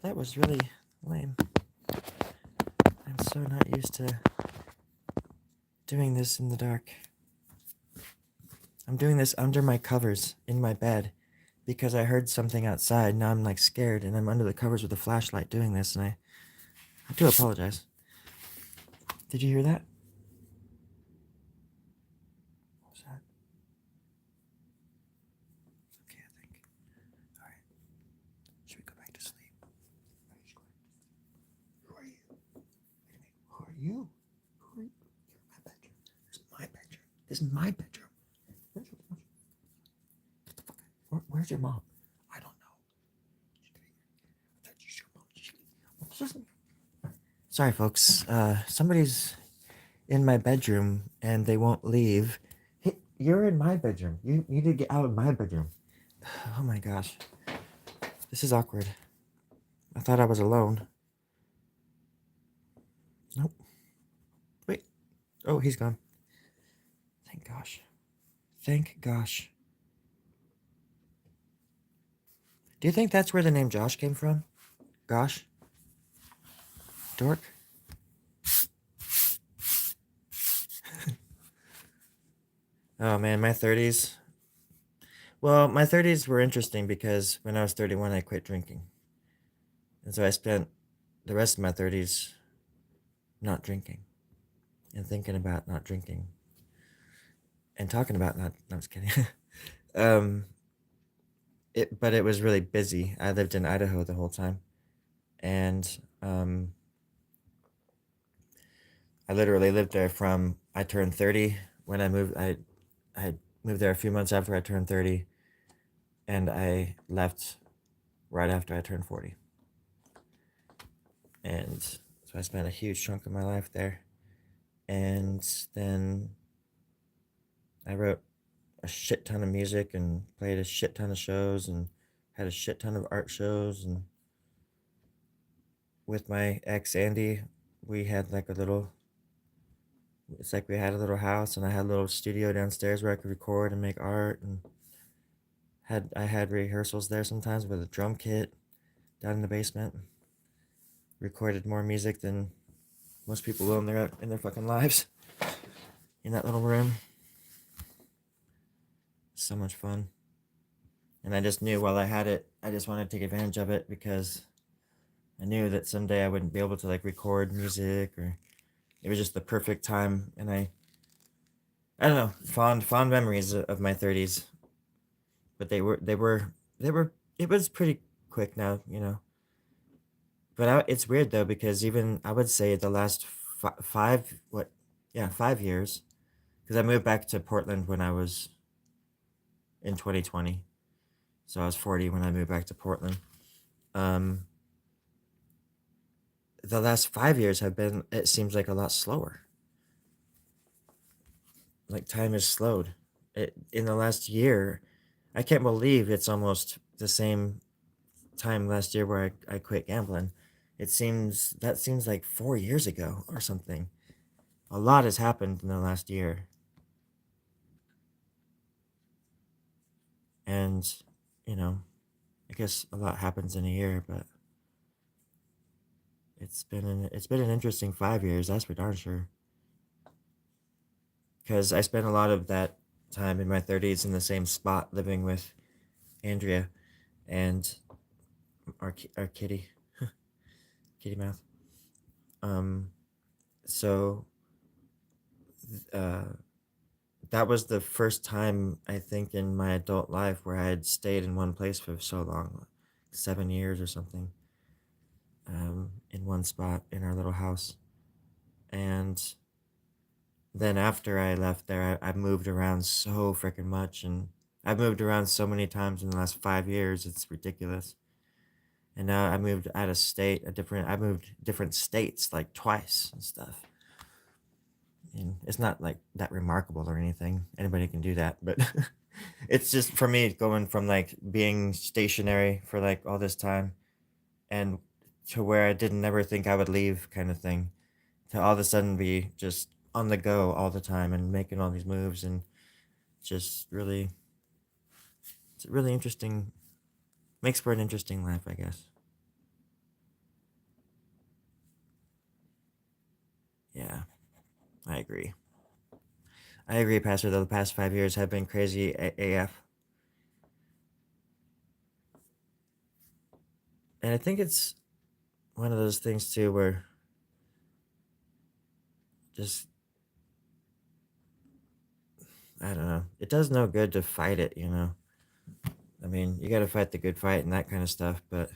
That was really lame. I'm so not used to doing this in the dark. I'm doing this under my covers in my bed because I heard something outside. Now I'm like scared and I'm under the covers with a flashlight doing this, and I do apologize. Did you hear that? What was that? Okay, I think. All right. Should we go back to sleep? Who are you? Who are you? Who are you? You're in my bedroom. This is my bedroom. Where's your mom? Get the fuck out. Where's your mom? I don't know. That's your mom. Sorry, folks. Somebody's in my bedroom and they won't leave. Hey, you're in my bedroom. You need to get out of my bedroom. Oh my gosh. This is awkward. I thought I was alone. Nope. Wait. Oh, he's gone. Thank gosh. Thank gosh. Do you think that's where the name Josh came from? Gosh? Dork? Oh man, my 30s. Well, my 30s were interesting because when I was 31, I quit drinking. And so I spent the rest of my 30s not drinking and thinking about not drinking and talking about not, no, I was kidding. um, but it was really busy. I lived in Idaho the whole time. And I literally lived there from I turned 30 when I moved. I moved there a few months after I turned 30, and I left right after I turned 40. And so I spent a huge chunk of my life there. And then I wrote a shit ton of music and played a shit ton of shows and had a shit ton of art shows. And with my ex Andy, we had like a little, it's like we had a little house, and I had a little studio downstairs where I could record and make art, and I had rehearsals there sometimes with a drum kit down in the basement. Recorded more music than most people will in their fucking lives in that little room. So much fun. And I just knew while I had it, I just wanted to take advantage of it because I knew that someday I wouldn't be able to like record music, or it was just the perfect time. And I don't know, fond memories of my 30s, but it was pretty quick now, you know. But it's weird though because even I would say the last 5 years, because I moved back to Portland when I was in 2020, so I was 40 when I moved back to Portland. Um, the last 5 years have been, it seems like, a lot slower. Like time has slowed. In the last year, I can't believe it's almost the same time last year where I quit gambling. That seems like 4 years ago or something. A lot has happened in the last year. And, you know, I guess a lot happens in a year, but it's been an interesting 5 years, that's for darn sure. Because I spent a lot of that time in my 30s in the same spot living with Andrea and our kitty, kitty mouth. Um, so uh, that was the first time I think in my adult life where I had stayed in one place for so long, 7 years or something, in one spot in our little house. And then after I left there, I moved around so freaking much, and I've moved around so many times in the last 5 years. It's ridiculous. And now I moved out of state, I moved different states like twice and stuff. And it's not like that remarkable or anything. Anybody can do that, but it's just for me going from like being stationary for like all this time and to where I didn't never think I would leave kind of thing, to all of a sudden be just on the go all the time and making all these moves, and just really, it's really interesting, makes for an interesting life, I guess. Yeah, I agree. I agree, Pastor, though the past 5 years have been crazy AF. And I think it's one of those things too where just, I don't know, it does no good to fight it, you know? I mean, you gotta fight the good fight and that kind of stuff, but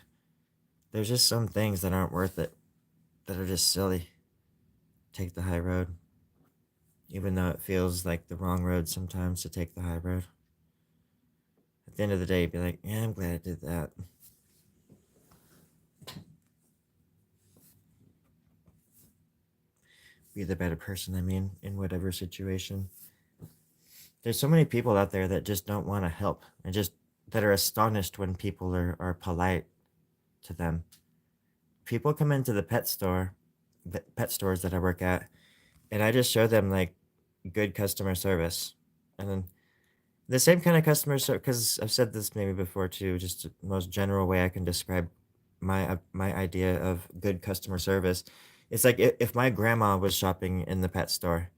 there's just some things that aren't worth it, that are just silly. Take the high road, even though it feels like the wrong road sometimes to take the high road. At the end of the day, be like, yeah, I'm glad I did that. Be the better person, I mean, in whatever situation. There's so many people out there that just don't want to help, and just that are astonished when people are polite to them. People come into the pet stores that I work at, and I just show them like good customer service. And then The same kind of customer service, because I've said this maybe before too, just the most general way I can describe my idea of good customer service. It's like if my grandma was shopping in the pet store,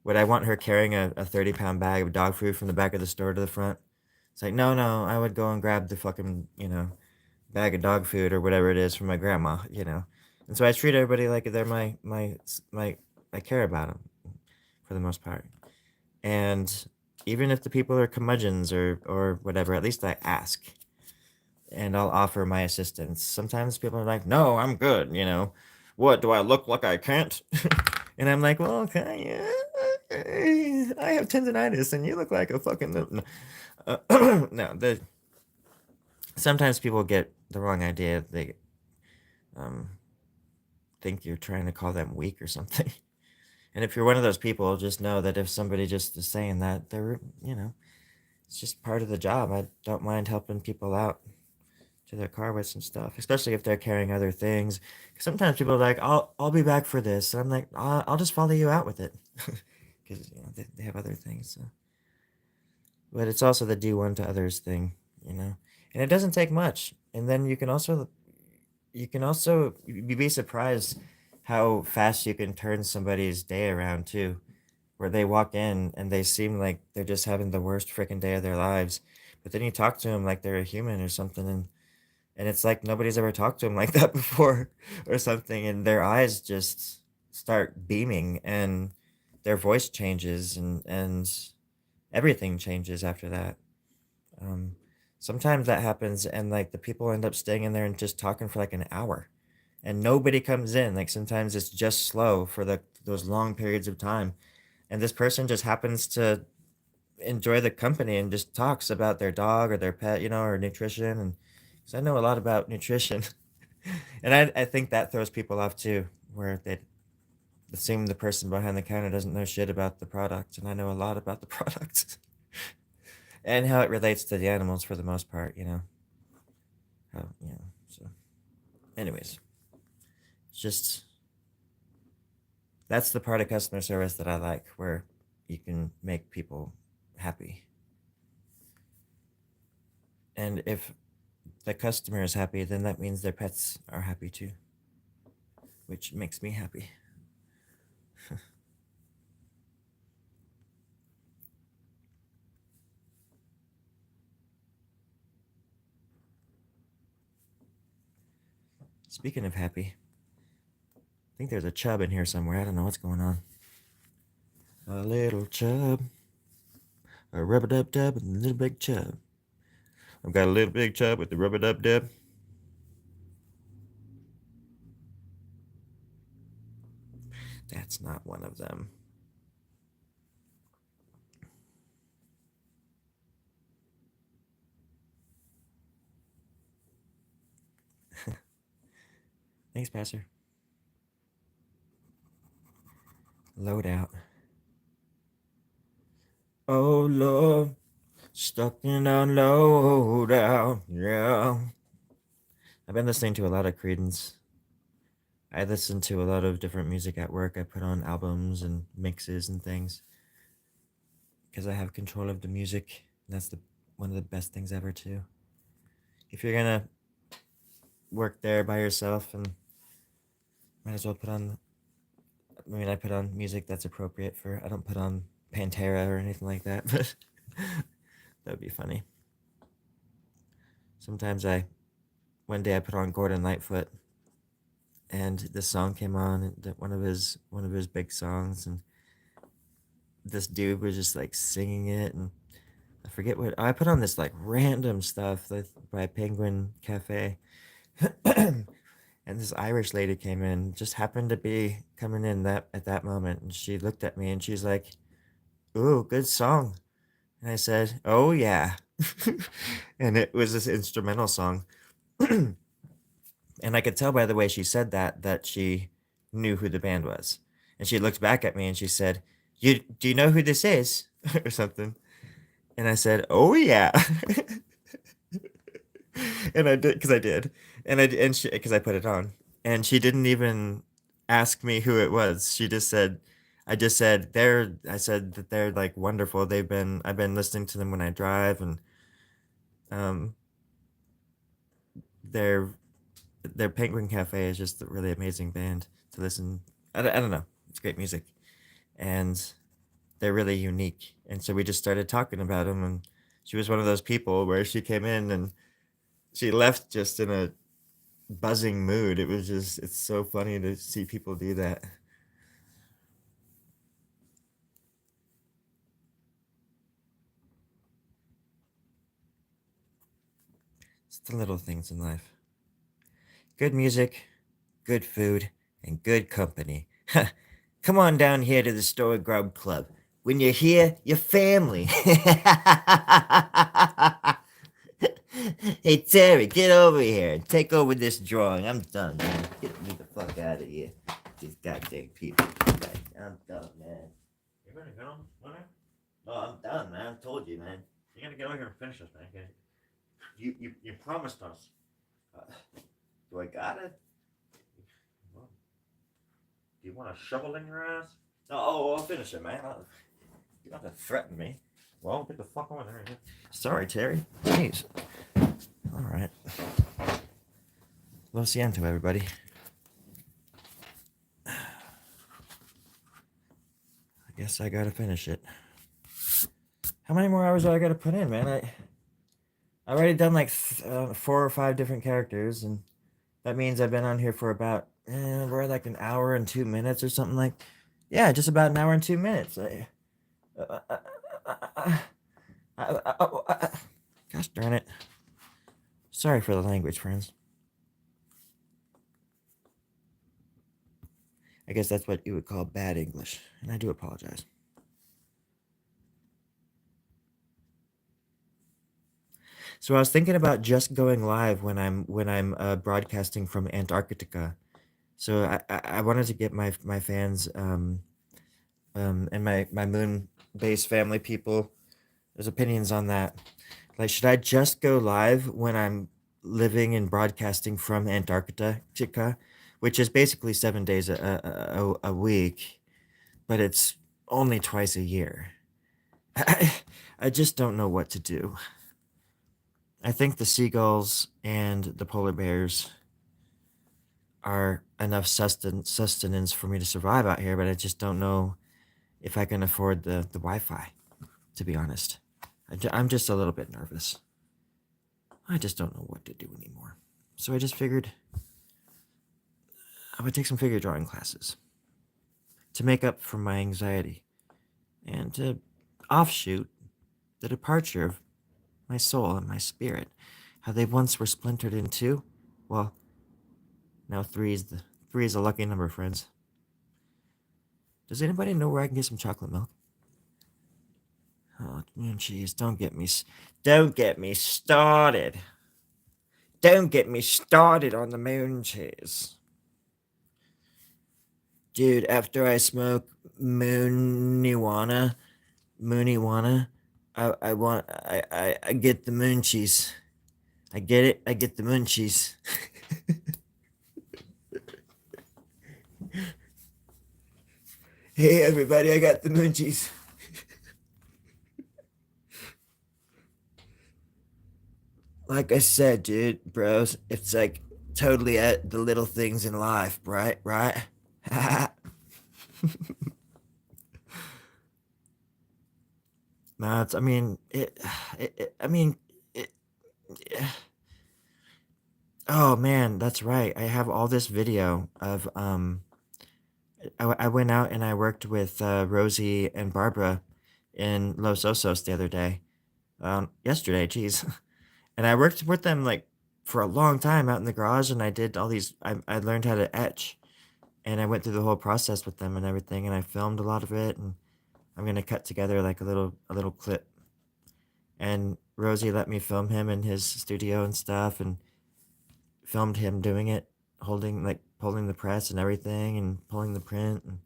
would I want her carrying a 30-pound bag of dog food from the back of the store to the front? It's like, no, no, I would go and grab the fucking, bag of dog food or whatever it is from my grandma. And so I treat everybody like they're my I care about them for the most part. And even if the people are curmudgeons or whatever, at least I ask and I'll offer my assistance. Sometimes people are like, "No, I'm good. What do I look like I can't?" And I'm like, "Well, okay, yeah, I have tendonitis, and you look like a fucking no." No, sometimes people get the wrong idea. They um, think you're trying to call them weak or something. And if you're one of those people, just know that if somebody just is saying that, it's just part of the job. I don't mind helping people out to their car with some stuff, especially if they're carrying other things. 'Cause sometimes people are like, "I'll be back for this," and I'm like, "I'll just follow you out with it," because they have other things. So. But it's also the do one to others thing, and it doesn't take much. And then you can also you'd be surprised how fast you can turn somebody's day around too, where they walk in and they seem like they're just having the worst freaking day of their lives, but then you talk to them like they're a human or something, and it's like nobody's ever talked to them like that before or something, and their eyes just start beaming and their voice changes and everything changes after that. Um, Sometimes that happens, and like the people end up staying in there and just talking for like an hour, and nobody comes in. Like sometimes it's just slow for those long periods of time, and this person just happens to enjoy the company and just talks about their dog or their pet, or nutrition. And because I know a lot about nutrition, and I think that throws people off too, where they assume the person behind the counter doesn't know shit about the product, and I know a lot about the product and how it relates to the animals for the most part. So, anyways, it's just that's the part of customer service that I like, where you can make people happy. And if the customer is happy, then that means their pets are happy too, which makes me happy. Speaking of happy, I think there's a chub in here somewhere. I don't know what's going on. A little chub, a rub a dub dub, and a little big chub. I've got a little big chub with the rub a dub dub. That's not one of them. Thanks, Pastor. Load out. Oh, Lord, stuck in a load out. Yeah. I've been listening to a lot of Credence. I listen to a lot of different music at work. I put on albums and mixes and things because I have control of the music. That's the one of the best things ever too. If you're gonna work there by yourself, and might as well put on. I mean, I put on music that's appropriate for. I don't put on Pantera or anything like that, but that would be funny. Sometimes one day I put on Gordon Lightfoot, and this song came on, one of his big songs, and this dude was just like singing it, and I forget what I put on this like random stuff by Penguin Cafe. And this Irish lady came in, just happened to be coming in that at that moment, and she looked at me and she's like, "Ooh, good song." And I said, "Oh yeah." And it was this instrumental song. And I could tell by the way she said that she knew who the band was. And she looked back at me and she said, do you know who this is?" or something. And I said, "Oh yeah." And I did, because I did. And she, because I put it on. And she didn't even ask me who it was. She just said, I just I said that they're like wonderful. I've been listening to them when I drive, and um, their their Penguin Cafe is just a really amazing band to listen. I don't know, it's great music, and they're really unique. And so we just started talking about them, and she was one of those people where she came in and she left just in a buzzing mood. It's so funny to see people do that. It's the little things in life. Good music, good food, and good company. Come on down here to the Storie Grubb Club. When you're here, you're family. Hey Terry, get over here and take over this drawing. I'm done, man. Get me the fuck out of here. These goddamn people. I'm done, man. You ready to go, Winner? No, I'm done, man. I told you, man. You gotta get over here and finish this, man. You promised us. Do I got it? Well, do you want a shovel in your ass? No, I'll finish it, man. You don't have to threaten me. Well, get the fuck over there. Sorry, Terry. Jeez. All right. Lo siento, everybody. I guess I gotta finish it. How many more hours do I gotta put in, man? I already done like 4 or 5 different characters, and that means I've been on here for about we're like an hour and 2 minutes or something like. Yeah, just about an hour and 2 minutes. Gosh darn it. Sorry for the language, friends. I guess that's what you would call bad English, and I do apologize. So I was thinking about just going live when I'm broadcasting from Antarctica. So I wanted to get my fans and my moon base family people there's opinions on that. Like, should I just go live when I'm living and broadcasting from Antarctica, which is basically 7 days a week, but it's only twice a year? I just don't know what to do. I think the seagulls and the polar bears are enough sustenance for me to survive out here, but I just don't know if I can afford the Wi-Fi, to be honest. I'm just a little bit nervous. I just don't know what to do anymore. So I just figured I would take some figure drawing classes to make up for my anxiety and to offshoot the departure of my soul and my spirit. How they once were splintered in two. Well, now three is the lucky number, friends. Does anybody know where I can get some chocolate milk? Oh, jeez, don't get me started. Don't get me started on the moon cheese. Dude, after I smoke mooniwana, I get the moon cheese. I get it. I get the moon cheese. Hey everybody, I got the moon cheese. Like I said, dude, bros, it's like totally at the little things in life, right? Right? No, it's. I mean, I mean, it. Oh man, that's right. I have all this video of I went out and I worked with Rosie and Barbara in Los Osos the other day. Yesterday, geez, and I worked with them like for a long time out in the garage, and I did all these. I learned how to etch, and I went through the whole process with them and everything, and I filmed a lot of it, and I'm gonna cut together like a little clip. And Rosie let me film him in his studio and stuff, and filmed him doing it, holding like pulling the press and everything, and pulling the print, and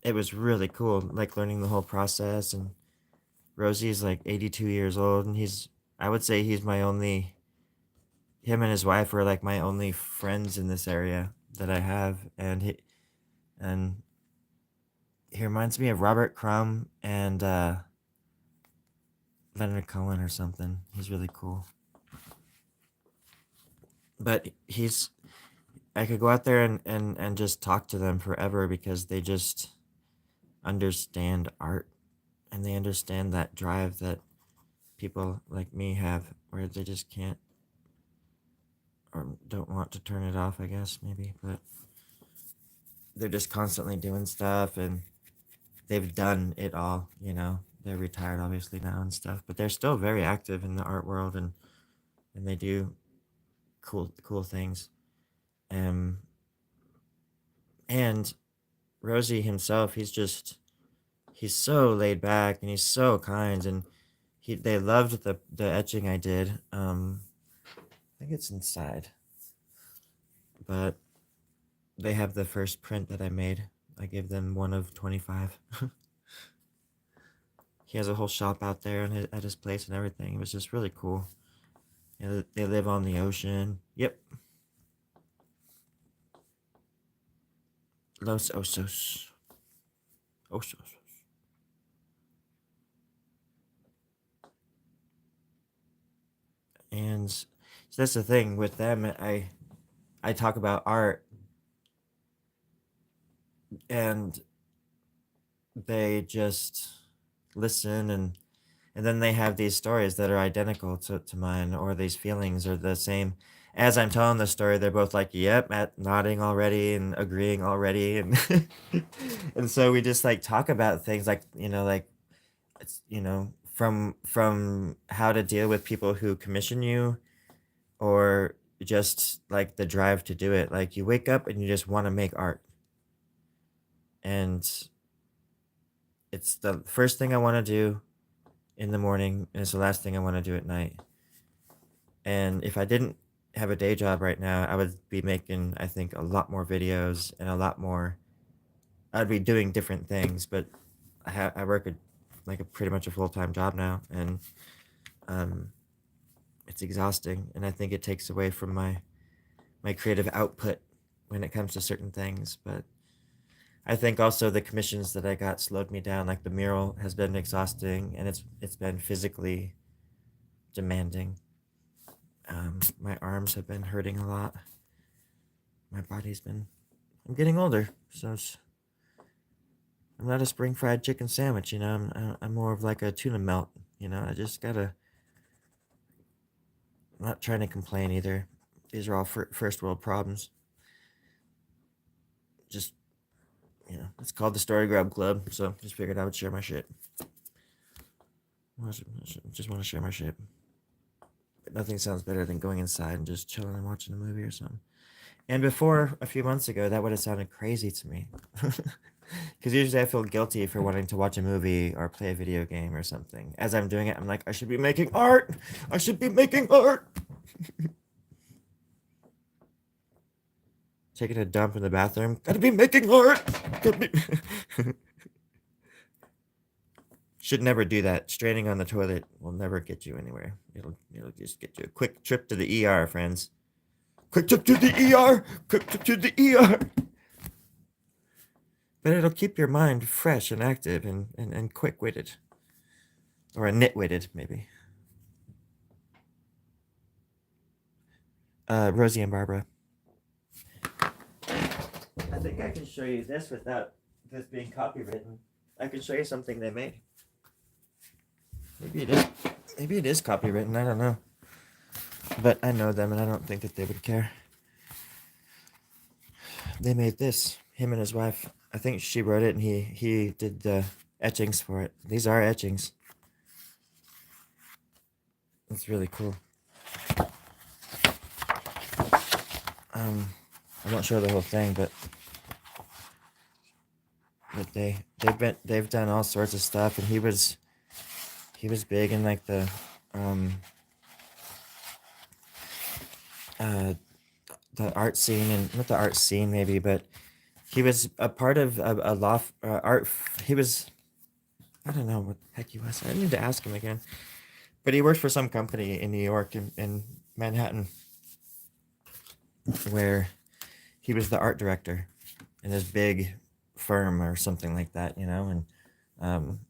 it was really cool, like learning the whole process. And Rosie's like 82 years old, and I would say he's my only. Him and his wife are like my only friends in this area that I have, and He reminds me of Robert Crumb and Leonard Cohen or something. He's really cool. But I could go out there and just talk to them forever because they just understand art and they understand that drive that people like me have where they just can't or don't want to turn it off, I guess, maybe. But they're just constantly doing stuff and they've done it all, you know. They're retired obviously now and stuff, but they're still very active in the art world and they do cool things. Um and Rosie himself, he's so laid back and he's so kind and they loved the etching I did. I think it's inside, but they have the first print that I made. I gave them one of 25. He has a whole shop out there at his place and everything. It was just really cool. You know, they live on the ocean. Yep. Los Osos. Osos. And so that's the thing with them. I talk about art and they just listen and then they have these stories that are identical to mine or these feelings are the same. As I'm telling the story, they're both like, yep, nodding already and agreeing already. And and so we just like talk about things like, you know, like it's, you know, from how to deal with people who commission you or just like the drive to do it. Like you wake up and you just want to make art. And it's the first thing I want to do in the morning and it's the last thing I want to do at night. And if I didn't have a day job right now, I would be making, I think, a lot more videos and a lot more. I'd be doing different things, but I work like a pretty much a full-time job now, and um, it's exhausting, and I think it takes away from my creative output when it comes to certain things. But I think also the commissions that I got slowed me down. Like the mural has been exhausting, and it's been physically demanding. My arms have been hurting a lot. My body's been. I'm getting older, so I'm not a spring fried chicken sandwich. You know, I'm more of like a tuna melt. You know, I just gotta. I'm not trying to complain either. These are all first world problems. Just it's called the Storie Grubb Club, so just figured I would share my shit. Just want to share my shit. But nothing sounds better than going inside and just chilling and watching a movie or something. And before, a few months ago, that would have sounded crazy to me. Because usually I feel guilty for wanting to watch a movie or play a video game or something. As I'm doing it, I'm like, I should be making art! I should be making art! Taking a dump in the bathroom. Gotta be making art! Should never do that. Straining on the toilet will never get you anywhere. It'll just get you a quick trip to the ER, friends. Quick trip to the ER! Quick trip to the ER! But it'll keep your mind fresh and active and quick-witted. Or a nit-witted, maybe. Rosie and Barbara. I think I can show you this without this being copywritten. I can show you something they made. Maybe it is. Maybe it is copywritten. I don't know. But I know them, and I don't think that they would care. They made this. Him and his wife. I think she wrote it, and he did the etchings for it. These are etchings. It's really cool. I won't show the whole thing, but they've done all sorts of stuff, and he was big in like the art scene, and not the art scene maybe, but he was a part of a loft art. He was, I don't know what the heck he was. I need to ask him again. But he worked for some company in New York in Manhattan, where he was the art director in this big firm or something like that, and um,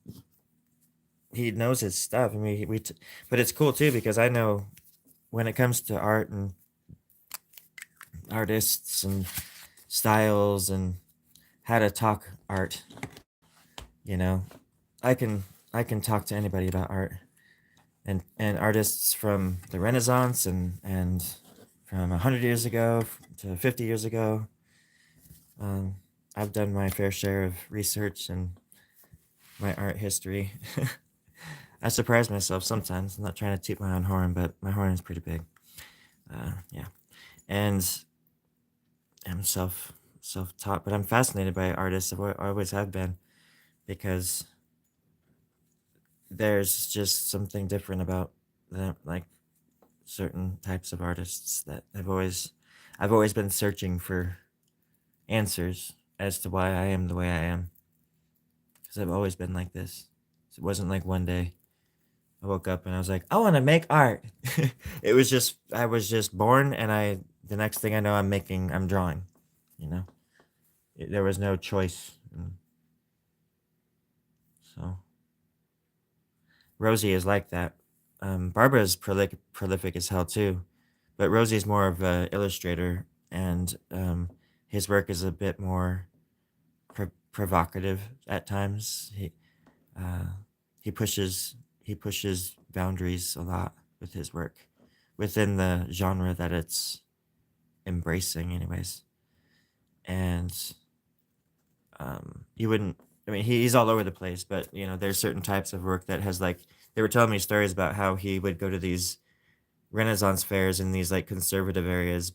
he knows his stuff. I mean, but it's cool too because I know when it comes to art and artists and styles and how to talk art, you know, I can I can talk to anybody about art and artists from the Renaissance and from 100 years ago to 50 years ago. Um, I've done my fair share of research and my art history. I surprise myself sometimes. I'm not trying to toot my own horn, but my horn is pretty big. Yeah, and I'm self taught, but I'm fascinated by artists. I always have been because there's just something different about them, like certain types of artists that I've always been searching for answers as to why I am the way I am because I've always been like this. So it wasn't like one day I woke up and I was like, I want to make art. It was just I was just born, and the next thing I know, I'm drawing. You know, there was no choice. And so Rosie is like that. Barbara's prolific as hell too, but Rosie's more of a illustrator, and his work is a bit more provocative at times. Uh, he pushes he pushes boundaries a lot with his work within the genre that it's embracing, anyways. And you wouldn't. I mean, he's all over the place, but there's certain types of work that has like they were telling me stories about how he would go to these Renaissance fairs in these like conservative areas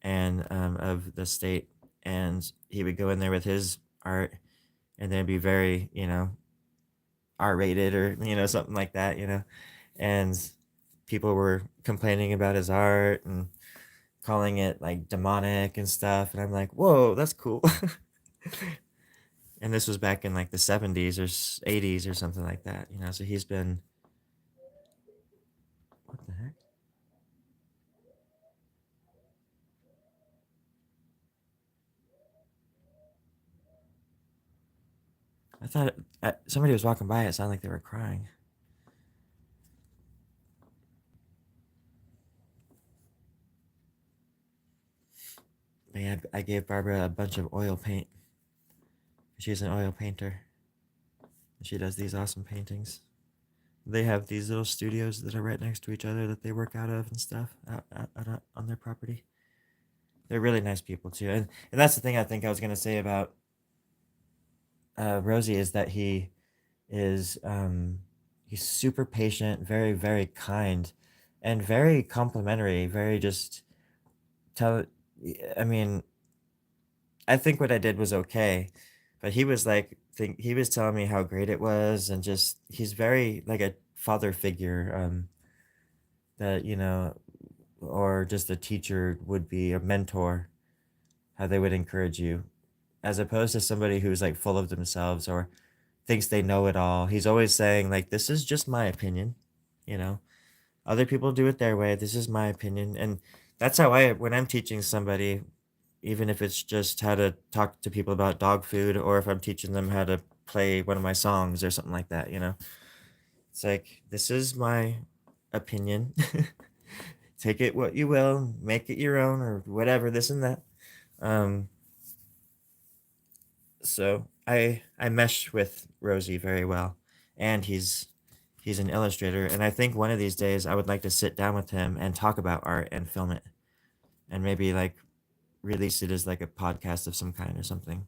and of the state, and he would go in there with his art, and then be very R rated or something like that, and people were complaining about his art and calling it like demonic and stuff, and I'm like, whoa, that's cool. And this was back in like the 70s or 80s or something like that, so he's been what the heck. I thought somebody was walking by. It sounded like they were crying. But yeah, I gave Barbara a bunch of oil paint. She's an oil painter. She does these awesome paintings. They have these little studios that are right next to each other that they work out of and stuff out on their property. They're really nice people too, and that's the thing I think I was gonna say about Rosie is that is he's super patient, very very kind, and very complimentary. Very just tell. I mean, I think what I did was okay, but he was like he was telling me how great it was, and just he's very like a father figure that or just a teacher would be, a mentor, how they would encourage you, as opposed to somebody who's like full of themselves or thinks they know it all. He's always saying like, this is just my opinion, you know. Other people do it their way. This is my opinion. And that's how when I'm teaching somebody, even if it's just how to talk to people about dog food, or if I'm teaching them how to play one of my songs or something like that. It's like, this is my opinion. Take it what you will, make it your own, or whatever, this and that. Um, so I mesh with Rosie very well, and he's an illustrator, and I think one of these days I would like to sit down with him and talk about art and film it, and maybe like release it as like a podcast of some kind or something.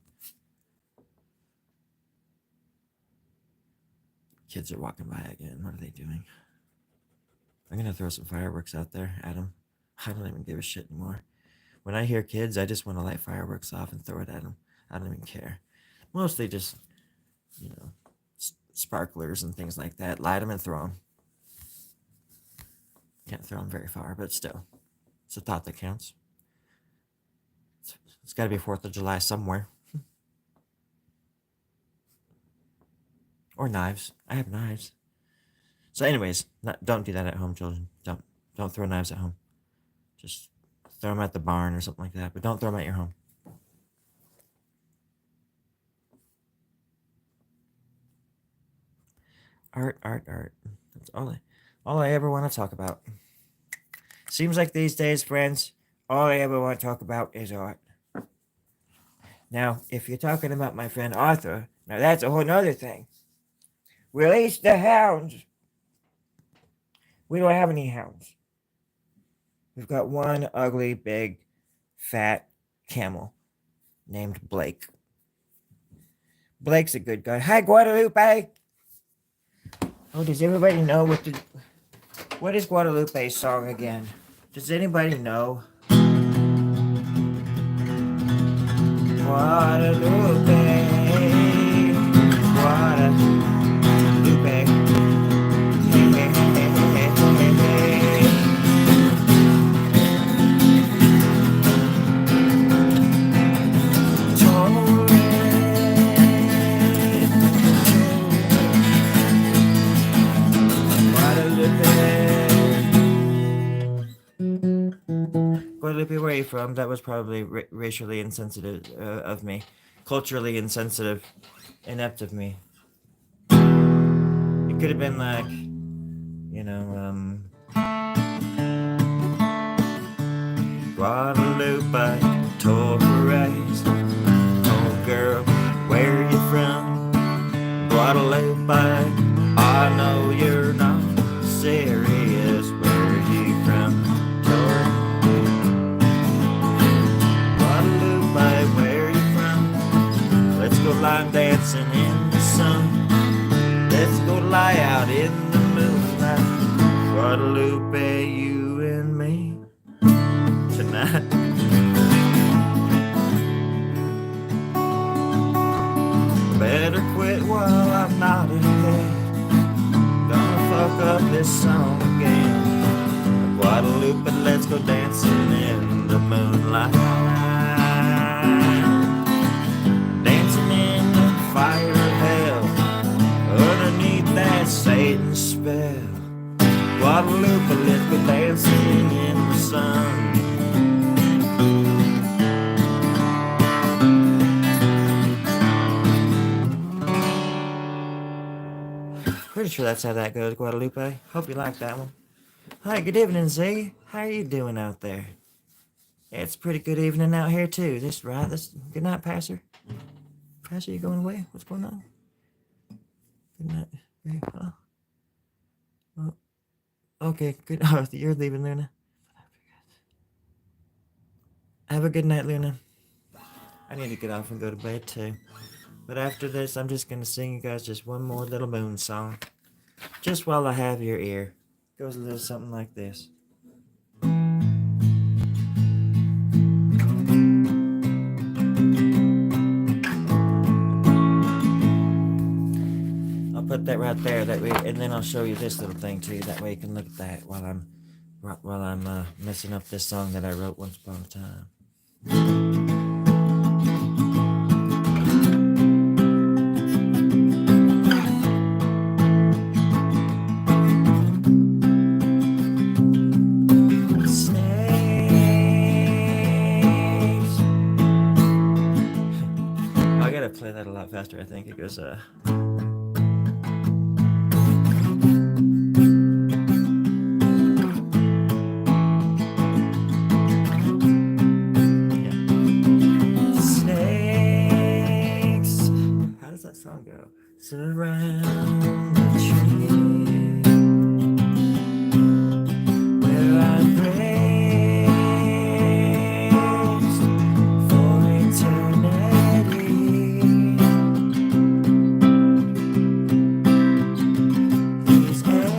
Kids are walking by again. What are they doing? I'm gonna throw some fireworks out there at them. I don't even give a shit anymore. When I hear kids, I just want to light fireworks off and throw it at them. I don't even care. Mostly just you know sparklers and things like that. Light them and throw them. Can't throw them very far, but still, it's a thought that counts. It's got to be 4th of July somewhere. Or knives. I have knives. So, anyways, don't do that at home, children. Don't throw knives at home. Just throw them at the barn or something like that. But don't throw them at your home. Art, art, art. That's all I ever want to talk about. Seems like these days, friends, all I ever want to talk about is art. Now, if you're talking about my friend Arthur, now that's a whole nother thing. Release the hounds. We don't have any hounds. We've got one ugly, big, fat camel named Blake. Blake's a good guy. Hi, Guadalupe! Oh, does everybody know what is Guadalupe's song again? Does anybody know? Guadalupe, Guadalupe. Hey, hey, hey, hey, hey, hey. Guadalupe, where are you from? That was probably racially insensitive of me. Culturally insensitive. Inept of me. It could have been like, Guadalupe, Torres. Oh girl, where are you from? Guadalupe, I know you're not serious. Where are you from? Guadalupe, where are you from? Let's go line dancing in the sun. Let's go lie out in the moonlight. Guadalupe, you and me tonight. Better quit while I'm not in bed. Gonna fuck up this song again. Guadalupe, let's go dancing in the moonlight. Dancing in the fire of hell, underneath that Satan spell. Guadalupe, let's go dancing in the sun. Pretty sure that's how that goes, Guadalupe. Hope you like that one. Hi, good evening, Z. How are you doing out there? Yeah, it's a pretty good evening out here, too. This good night, Passer. Passer, you going away? What's going on? Good night. Oh, okay, good. Oh, you're leaving, Luna. Have a good night, Luna. I need to get off and go to bed, too. But after this, I'm just going to sing you guys just one more little moon song. Just while I have your ear. It goes a little something like this. I'll put that right there, that way, and then I'll show you this little thing too. That way you can look at that while I'm messing up this song that I wrote once upon a time. Play that a lot faster. I think it goes yeah. Snakes. How does that song go? Surround the tree where I praised for eternity. Falling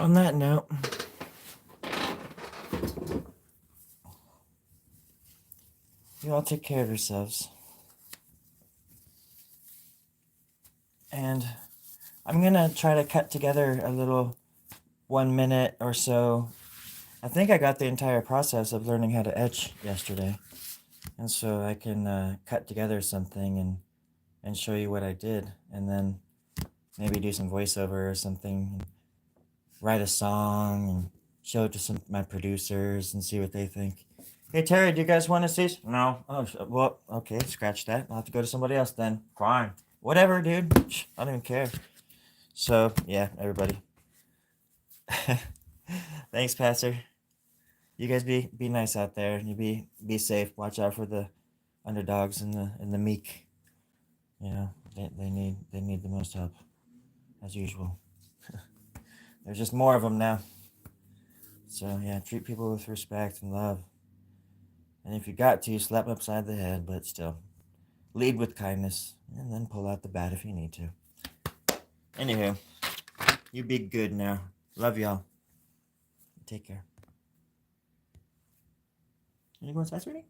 on that note, you all take care of yourselves. And I'm gonna try to cut together a little 1 minute or so. I think I got the entire process of learning how to etch yesterday. And so I can cut together something and show you what I did. And then maybe do some voiceover or something. And write a song and show it to some my producers and see what they think. Hey, Terry, do you guys want to see? No. Oh, well, okay, scratch that. I'll have to go to somebody else then. Fine. Whatever, dude. I don't even care. So, yeah, everybody. Thanks, Pastor. You guys be nice out there. You be safe. Watch out for the underdogs and the meek. You know, they need the most help, as usual. There's just more of them now. So yeah, treat people with respect and love. And if you got to, slap them upside the head, but still, lead with kindness, and then pull out the bat if you need to. Anywho, you be good now. Love y'all. Take care. You go inside, sweetie?